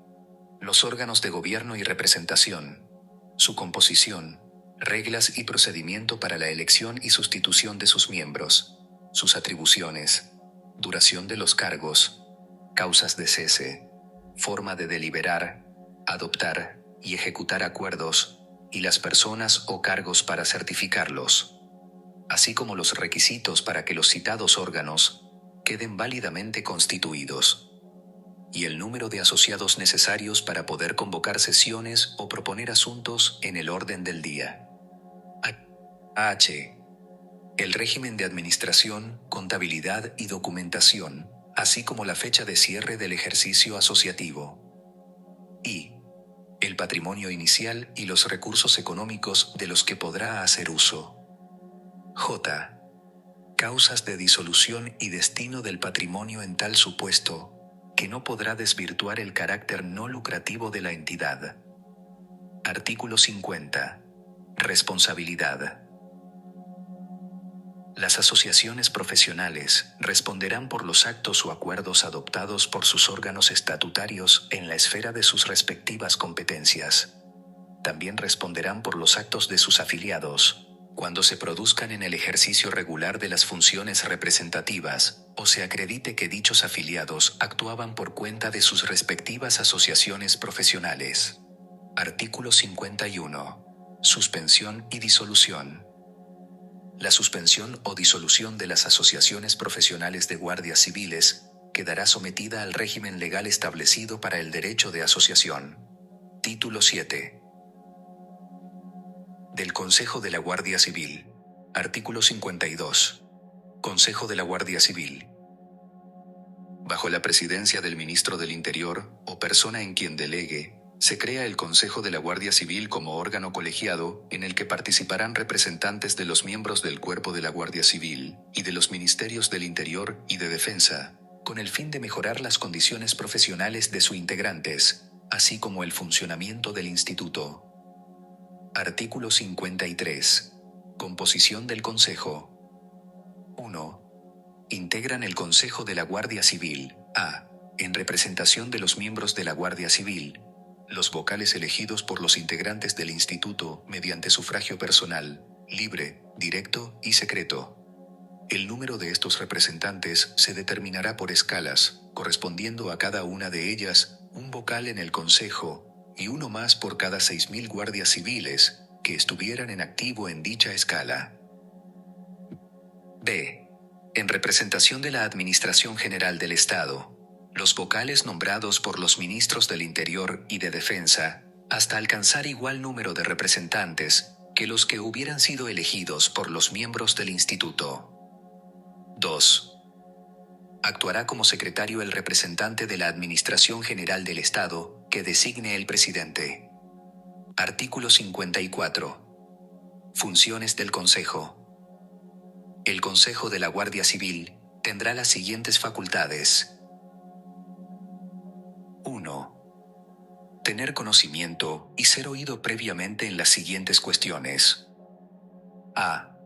Los órganos de gobierno y representación, su composición, reglas y procedimiento para la elección y sustitución de sus miembros, sus atribuciones, duración de los cargos, causas de cese, forma de deliberar, adoptar y ejecutar acuerdos, y las personas o cargos para certificarlos, así como los requisitos para que los citados órganos queden válidamente constituidos, y el número de asociados necesarios para poder convocar sesiones o proponer asuntos en el orden del día. H. El régimen de administración, contabilidad y documentación, así como la fecha de cierre del ejercicio asociativo. I. El patrimonio inicial y los recursos económicos de los que podrá hacer uso. J. Causas de disolución y destino del patrimonio en tal supuesto, que no podrá desvirtuar el carácter no lucrativo de la entidad. Artículo 50. Responsabilidad. Las asociaciones profesionales responderán por los actos o acuerdos adoptados por sus órganos estatutarios en la esfera de sus respectivas competencias. También responderán por los actos de sus afiliados, cuando se produzcan en el ejercicio regular de las funciones representativas, o se acredite que dichos afiliados actuaban por cuenta de sus respectivas asociaciones profesionales. Artículo 51. Suspensión y disolución. La suspensión o disolución de las asociaciones profesionales de guardias civiles quedará sometida al régimen legal establecido para el derecho de asociación. Título 7. Del Consejo de la Guardia Civil. Artículo 52. Consejo de la Guardia Civil. Bajo la presidencia del Ministro del Interior, o persona en quien delegue, se crea el Consejo de la Guardia Civil como órgano colegiado en el que participarán representantes de los miembros del Cuerpo de la Guardia Civil y de los Ministerios del Interior y de Defensa, con el fin de mejorar las condiciones profesionales de sus integrantes, así como el funcionamiento del Instituto. Artículo 53. Composición del Consejo. 1. Integran el Consejo de la Guardia Civil, a. En representación de los miembros de la Guardia Civil, los vocales elegidos por los integrantes del Instituto mediante sufragio personal, libre, directo y secreto. El número de estos representantes se determinará por escalas, correspondiendo a cada una de ellas un vocal en el Consejo, y uno más por cada 6.000 guardias civiles que estuvieran en activo en dicha escala. B. En representación de la Administración General del Estado, los vocales nombrados por los ministros del Interior y de Defensa, hasta alcanzar igual número de representantes que los que hubieran sido elegidos por los miembros del Instituto. 2. Actuará como secretario el representante de la Administración General del Estado, que designe el presidente. Artículo 54. Funciones del Consejo. El Consejo de la Guardia Civil tendrá las siguientes facultades. 1. Tener conocimiento y ser oído previamente en las siguientes cuestiones. A.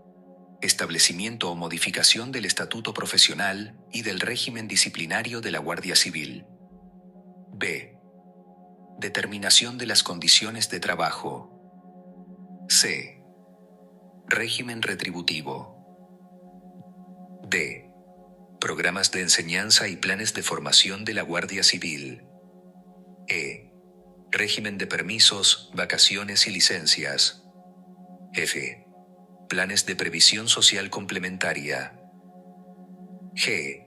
Establecimiento o modificación del estatuto profesional y del régimen disciplinario de la Guardia Civil. B. Determinación de las condiciones de trabajo. C. Régimen retributivo. D. Programas de enseñanza y planes de formación de la Guardia Civil. E. Régimen de permisos, vacaciones y licencias. F. Planes de previsión social complementaria. G.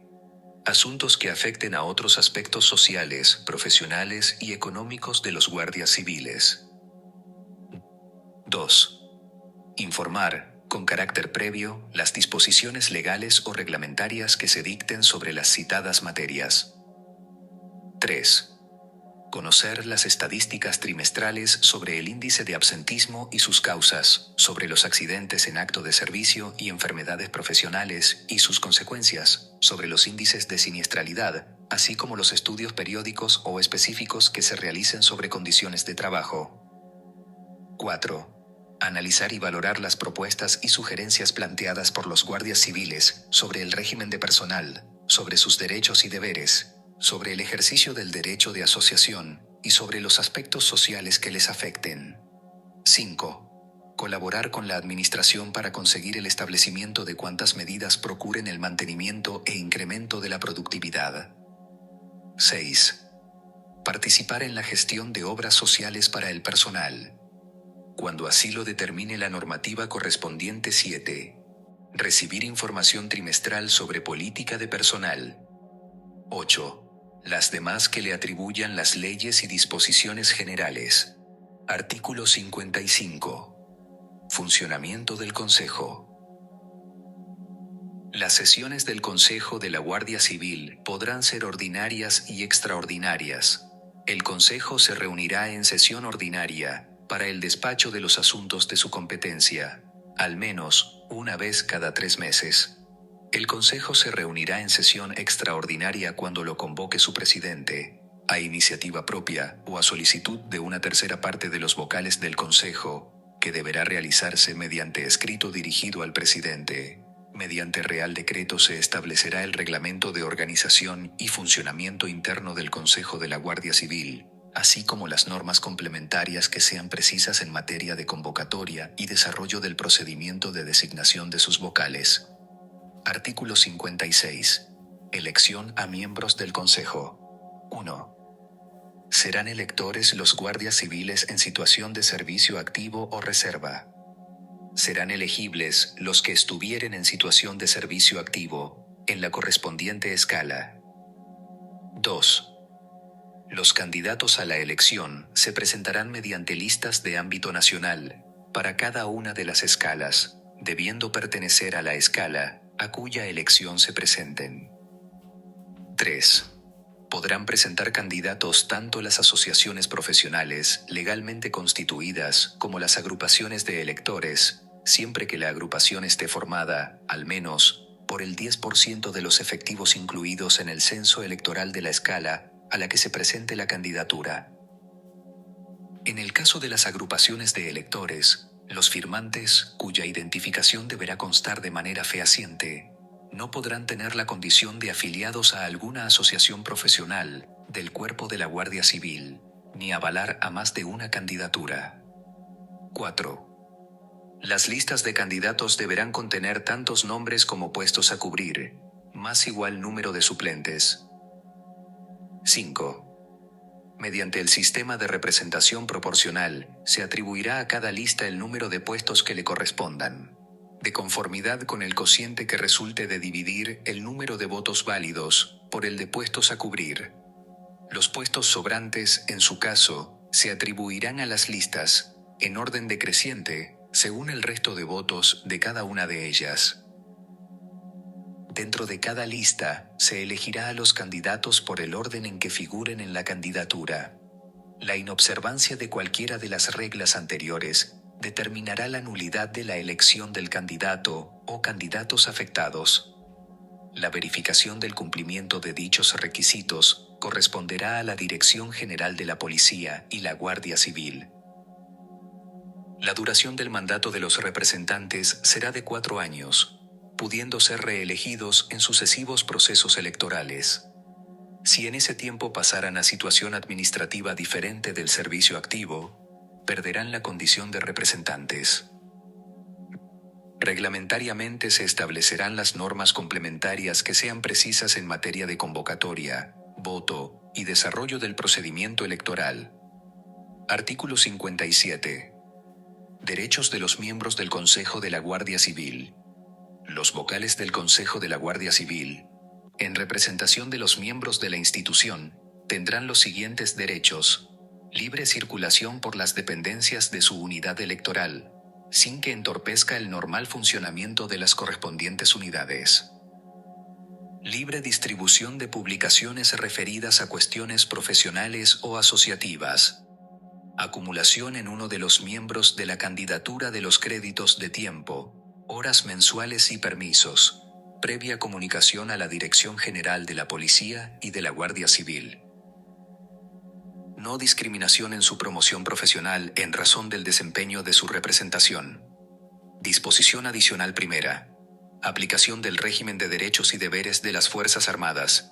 Asuntos que afecten a otros aspectos sociales, profesionales y económicos de los guardias civiles. 2. Informar, con carácter previo, las disposiciones legales o reglamentarias que se dicten sobre las citadas materias. 3. Conocer las estadísticas trimestrales sobre el índice de absentismo y sus causas, sobre los accidentes en acto de servicio y enfermedades profesionales y sus consecuencias, sobre los índices de siniestralidad, así como los estudios periódicos o específicos que se realicen sobre condiciones de trabajo. 4. Analizar y valorar las propuestas y sugerencias planteadas por los guardias civiles sobre el régimen de personal, sobre sus derechos y deberes, sobre el ejercicio del derecho de asociación y sobre los aspectos sociales que les afecten. 5. Colaborar con la administración para conseguir el establecimiento de cuantas medidas procuren el mantenimiento e incremento de la productividad. 6. Participar en la gestión de obras sociales para el personal, cuando así lo determine la normativa correspondiente. 7. Recibir información trimestral sobre política de personal. 8. Las demás que le atribuyan las leyes y disposiciones generales. Artículo 55. Funcionamiento del Consejo. Las sesiones del Consejo de la Guardia Civil podrán ser ordinarias y extraordinarias. El Consejo se reunirá en sesión ordinaria para el despacho de los asuntos de su competencia, al menos una vez cada 3 meses. El Consejo se reunirá en sesión extraordinaria cuando lo convoque su presidente, a iniciativa propia o a solicitud de una tercera parte de los vocales del Consejo, que deberá realizarse mediante escrito dirigido al presidente. Mediante Real Decreto se establecerá el reglamento de organización y funcionamiento interno del Consejo de la Guardia Civil, así como las normas complementarias que sean precisas en materia de convocatoria y desarrollo del procedimiento de designación de sus vocales. Artículo 56. Elección a miembros del Consejo. 1. Serán electores los guardias civiles en situación de servicio activo o reserva. Serán elegibles los que estuvieren en situación de servicio activo, en la correspondiente escala. 2. Los candidatos a la elección se presentarán mediante listas de ámbito nacional, para cada una de las escalas, debiendo pertenecer a la escala a cuya elección se presenten. 3. Podrán presentar candidatos tanto las asociaciones profesionales legalmente constituidas como las agrupaciones de electores, siempre que la agrupación esté formada, al menos, por el 10% de los efectivos incluidos en el censo electoral de la escala a la que se presente la candidatura. En el caso de las agrupaciones de electores, los firmantes, cuya identificación deberá constar de manera fehaciente, no podrán tener la condición de afiliados a alguna asociación profesional del Cuerpo de la Guardia Civil, ni avalar a más de una candidatura. 4. Las listas de candidatos deberán contener tantos nombres como puestos a cubrir, más igual número de suplentes. 5. Mediante el sistema de representación proporcional, se atribuirá a cada lista el número de puestos que le correspondan, de conformidad con el cociente que resulte de dividir el número de votos válidos por el de puestos a cubrir. Los puestos sobrantes, en su caso, se atribuirán a las listas, en orden decreciente, según el resto de votos de cada una de ellas. Dentro de cada lista, se elegirá a los candidatos por el orden en que figuren en la candidatura. La inobservancia de cualquiera de las reglas anteriores determinará la nulidad de la elección del candidato o candidatos afectados. La verificación del cumplimiento de dichos requisitos corresponderá a la Dirección General de la Policía y la Guardia Civil. La duración del mandato de los representantes será de 4 años, pudiendo ser reelegidos en sucesivos procesos electorales. Si en ese tiempo pasaran a situación administrativa diferente del servicio activo, perderán la condición de representantes. Reglamentariamente se establecerán las normas complementarias que sean precisas en materia de convocatoria, voto y desarrollo del procedimiento electoral. Artículo 57. Derechos de los miembros del Consejo de la Guardia Civil. Los vocales del Consejo de la Guardia Civil, en representación de los miembros de la institución, tendrán los siguientes derechos: libre circulación por las dependencias de su unidad electoral, sin que entorpezca el normal funcionamiento de las correspondientes unidades. Libre distribución de publicaciones referidas a cuestiones profesionales o asociativas. Acumulación en uno de los miembros de la candidatura de los créditos de tiempo, horas mensuales y permisos, previa comunicación a la Dirección General de la Policía y de la Guardia Civil. No discriminación en su promoción profesional en razón del desempeño de su representación. Disposición adicional primera. Aplicación del régimen de derechos y deberes de las Fuerzas Armadas.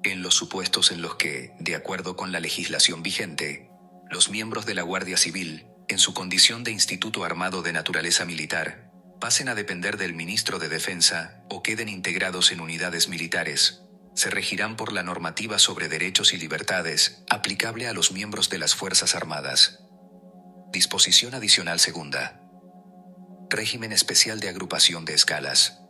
En los supuestos en los que, de acuerdo con la legislación vigente, los miembros de la Guardia Civil, en su condición de instituto armado de naturaleza militar, pasen a depender del Ministro de Defensa o queden integrados en unidades militares, se regirán por la normativa sobre derechos y libertades aplicable a los miembros de las Fuerzas Armadas. Disposición adicional segunda. Régimen especial de agrupación de escalas.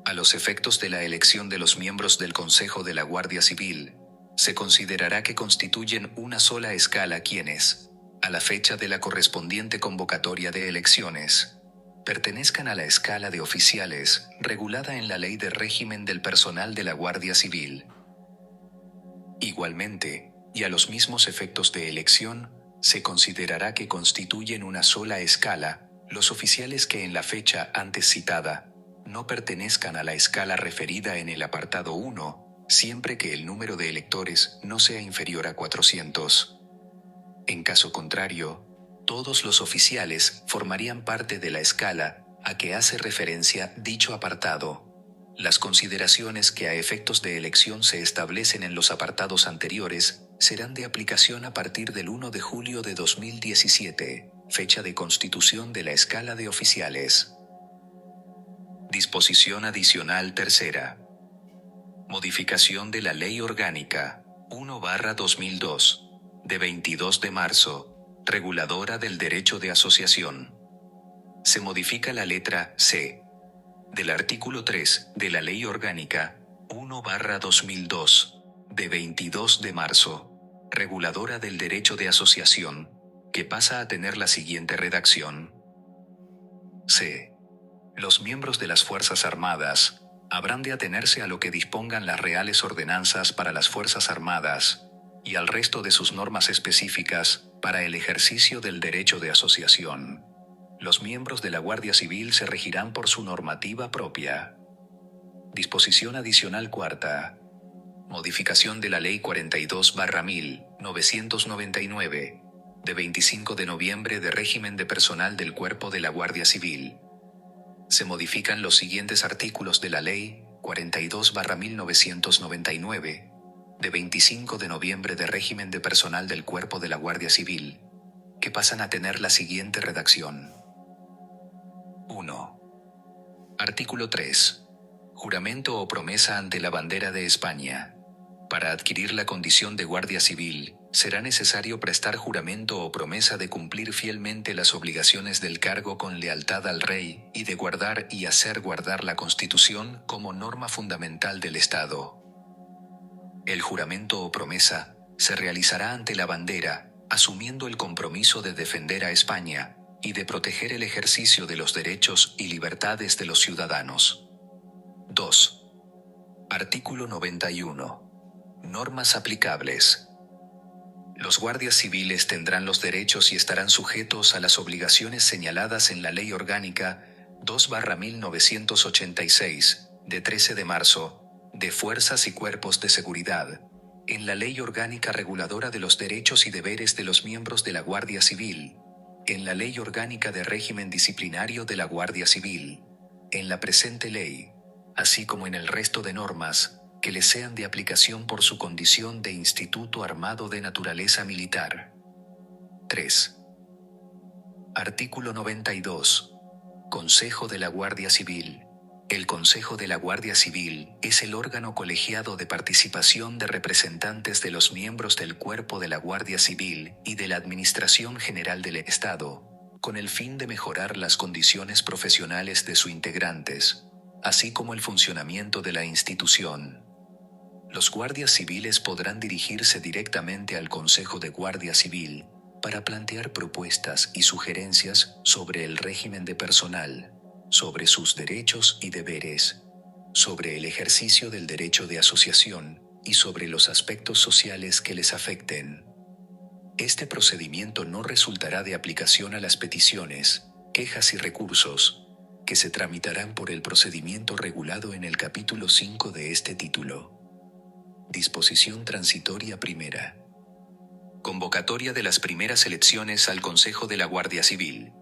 A los efectos de la elección de los miembros del Consejo de la Guardia Civil, se considerará que constituyen una sola escala quienes, a la fecha de la correspondiente convocatoria de elecciones, pertenezcan a la escala de oficiales regulada en la Ley de Régimen del Personal de la Guardia Civil. Igualmente, y a los mismos efectos de elección, se considerará que constituyen una sola escala los oficiales que en la fecha antes citada no pertenezcan a la escala referida en el apartado 1, siempre que el número de electores no sea inferior a 400. En caso contrario, todos los oficiales formarían parte de la escala a que hace referencia dicho apartado. Las consideraciones que a efectos de elección se establecen en los apartados anteriores serán de aplicación a partir del 1 de julio de 2017, fecha de constitución de la escala de oficiales. Disposición adicional tercera. Modificación de la Ley Orgánica 1/2002, de 22 de marzo, reguladora del derecho de asociación. Se modifica la letra C del artículo 3 de la Ley Orgánica 1/2002, de 22 de marzo, reguladora del derecho de asociación, que pasa a tener la siguiente redacción. C. Los miembros de las Fuerzas Armadas habrán de atenerse a lo que dispongan las reales ordenanzas para las Fuerzas Armadas y al resto de sus normas específicas para el ejercicio del derecho de asociación. Los miembros de la Guardia Civil se regirán por su normativa propia. Disposición adicional cuarta. Modificación de la Ley 42/1999, de 25 de noviembre de régimen de personal del Cuerpo de la Guardia Civil. Se modifican los siguientes artículos de la Ley 42/1999, de 25 de noviembre de régimen de personal del Cuerpo de la Guardia Civil, que pasan a tener la siguiente redacción. 1. Artículo 3. Juramento o promesa ante la bandera de España. Para adquirir la condición de Guardia Civil, será necesario prestar juramento o promesa de cumplir fielmente las obligaciones del cargo con lealtad al Rey y de guardar y hacer guardar la Constitución como norma fundamental del Estado. El juramento o promesa se realizará ante la bandera, asumiendo el compromiso de defender a España y de proteger el ejercicio de los derechos y libertades de los ciudadanos. 2. Artículo 91. Normas aplicables. Los guardias civiles tendrán los derechos y estarán sujetos a las obligaciones señaladas en la Ley Orgánica 2/1986, de 13 de marzo, de Fuerzas y Cuerpos de Seguridad, en la Ley Orgánica Reguladora de los Derechos y Deberes de los Miembros de la Guardia Civil, en la Ley Orgánica de Régimen Disciplinario de la Guardia Civil, en la presente ley, así como en el resto de normas que les sean de aplicación por su condición de instituto armado de naturaleza militar. 3. Artículo 92. Consejo de la Guardia Civil. El Consejo de la Guardia Civil es el órgano colegiado de participación de representantes de los miembros del Cuerpo de la Guardia Civil y de la Administración General del Estado, con el fin de mejorar las condiciones profesionales de sus integrantes, así como el funcionamiento de la institución. Los guardias civiles podrán dirigirse directamente al Consejo de Guardia Civil para plantear propuestas y sugerencias sobre el régimen de personal, sobre sus derechos y deberes, sobre el ejercicio del derecho de asociación y sobre los aspectos sociales que les afecten. Este procedimiento no resultará de aplicación a las peticiones, quejas y recursos, que se tramitarán por el procedimiento regulado en el capítulo 5 de este título. Disposición transitoria primera. Convocatoria de las primeras elecciones al Consejo de la Guardia Civil.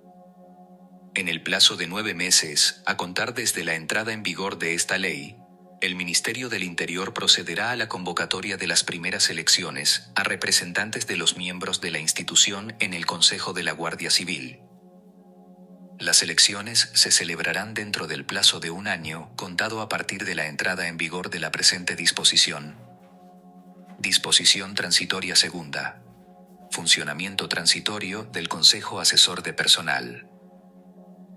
En el plazo de 9 meses, a contar desde la entrada en vigor de esta ley, el Ministerio del Interior procederá a la convocatoria de las primeras elecciones a representantes de los miembros de la institución en el Consejo de la Guardia Civil. Las elecciones se celebrarán dentro del plazo de 1 año, contado a partir de la entrada en vigor de la presente disposición. Disposición transitoria segunda. Funcionamiento transitorio del Consejo Asesor de Personal.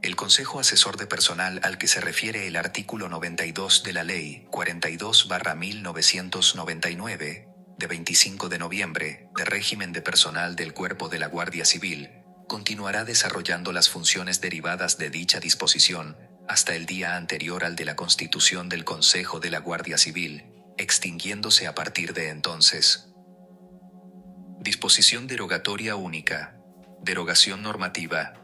El Consejo Asesor de Personal al que se refiere el artículo 92 de la Ley 42/1999, de 25 de noviembre, de régimen de personal del Cuerpo de la Guardia Civil, continuará desarrollando las funciones derivadas de dicha disposición hasta el día anterior al de la constitución del Consejo de la Guardia Civil, extinguiéndose a partir de entonces. Disposición derogatoria única. Derogación normativa.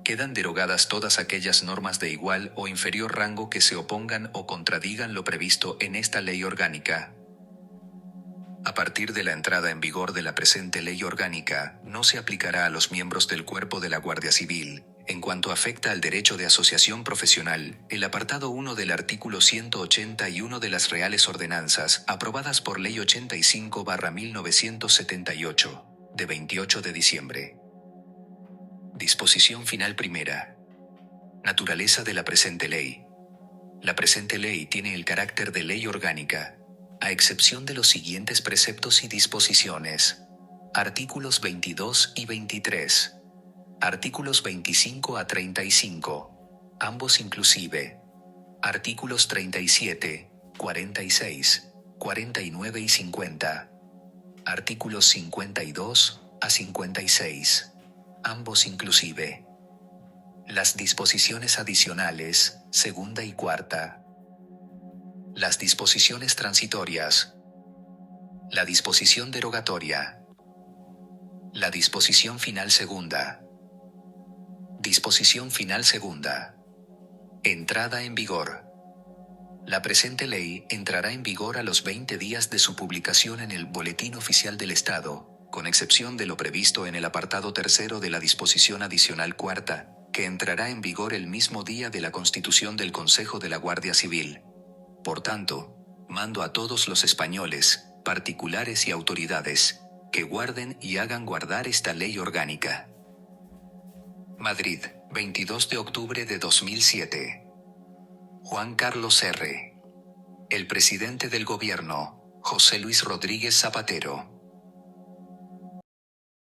Quedan derogadas todas aquellas normas de igual o inferior rango que se opongan o contradigan lo previsto en esta ley orgánica. A partir de la entrada en vigor de la presente ley orgánica, no se aplicará a los miembros del Cuerpo de la Guardia Civil, en cuanto afecta al derecho de asociación profesional, el apartado 1 del artículo 181 de las Reales Ordenanzas, aprobadas por Ley 85/1978, de 28 de diciembre. Disposición final primera. Naturaleza de la presente ley. La presente ley tiene el carácter de ley orgánica, a excepción de los siguientes preceptos y disposiciones. Artículos 22 y 23. Artículos 25 a 35, ambos inclusive. Artículos 37, 46, 49 y 50. Artículos 52 a 56, ambos inclusive. Las disposiciones adicionales, segunda y cuarta. Las disposiciones transitorias. La disposición derogatoria. La disposición final segunda. Disposición final segunda. Entrada en vigor. La presente ley entrará en vigor a los 20 días de su publicación en el Boletín Oficial del Estado, con excepción de lo previsto en el apartado tercero de la disposición adicional cuarta, que entrará en vigor el mismo día de la constitución del Consejo de la Guardia Civil. Por tanto, mando a todos los españoles, particulares y autoridades, que guarden y hagan guardar esta ley orgánica. Madrid, 22 de octubre de 2007. Juan Carlos R. El presidente del gobierno, José Luis Rodríguez Zapatero.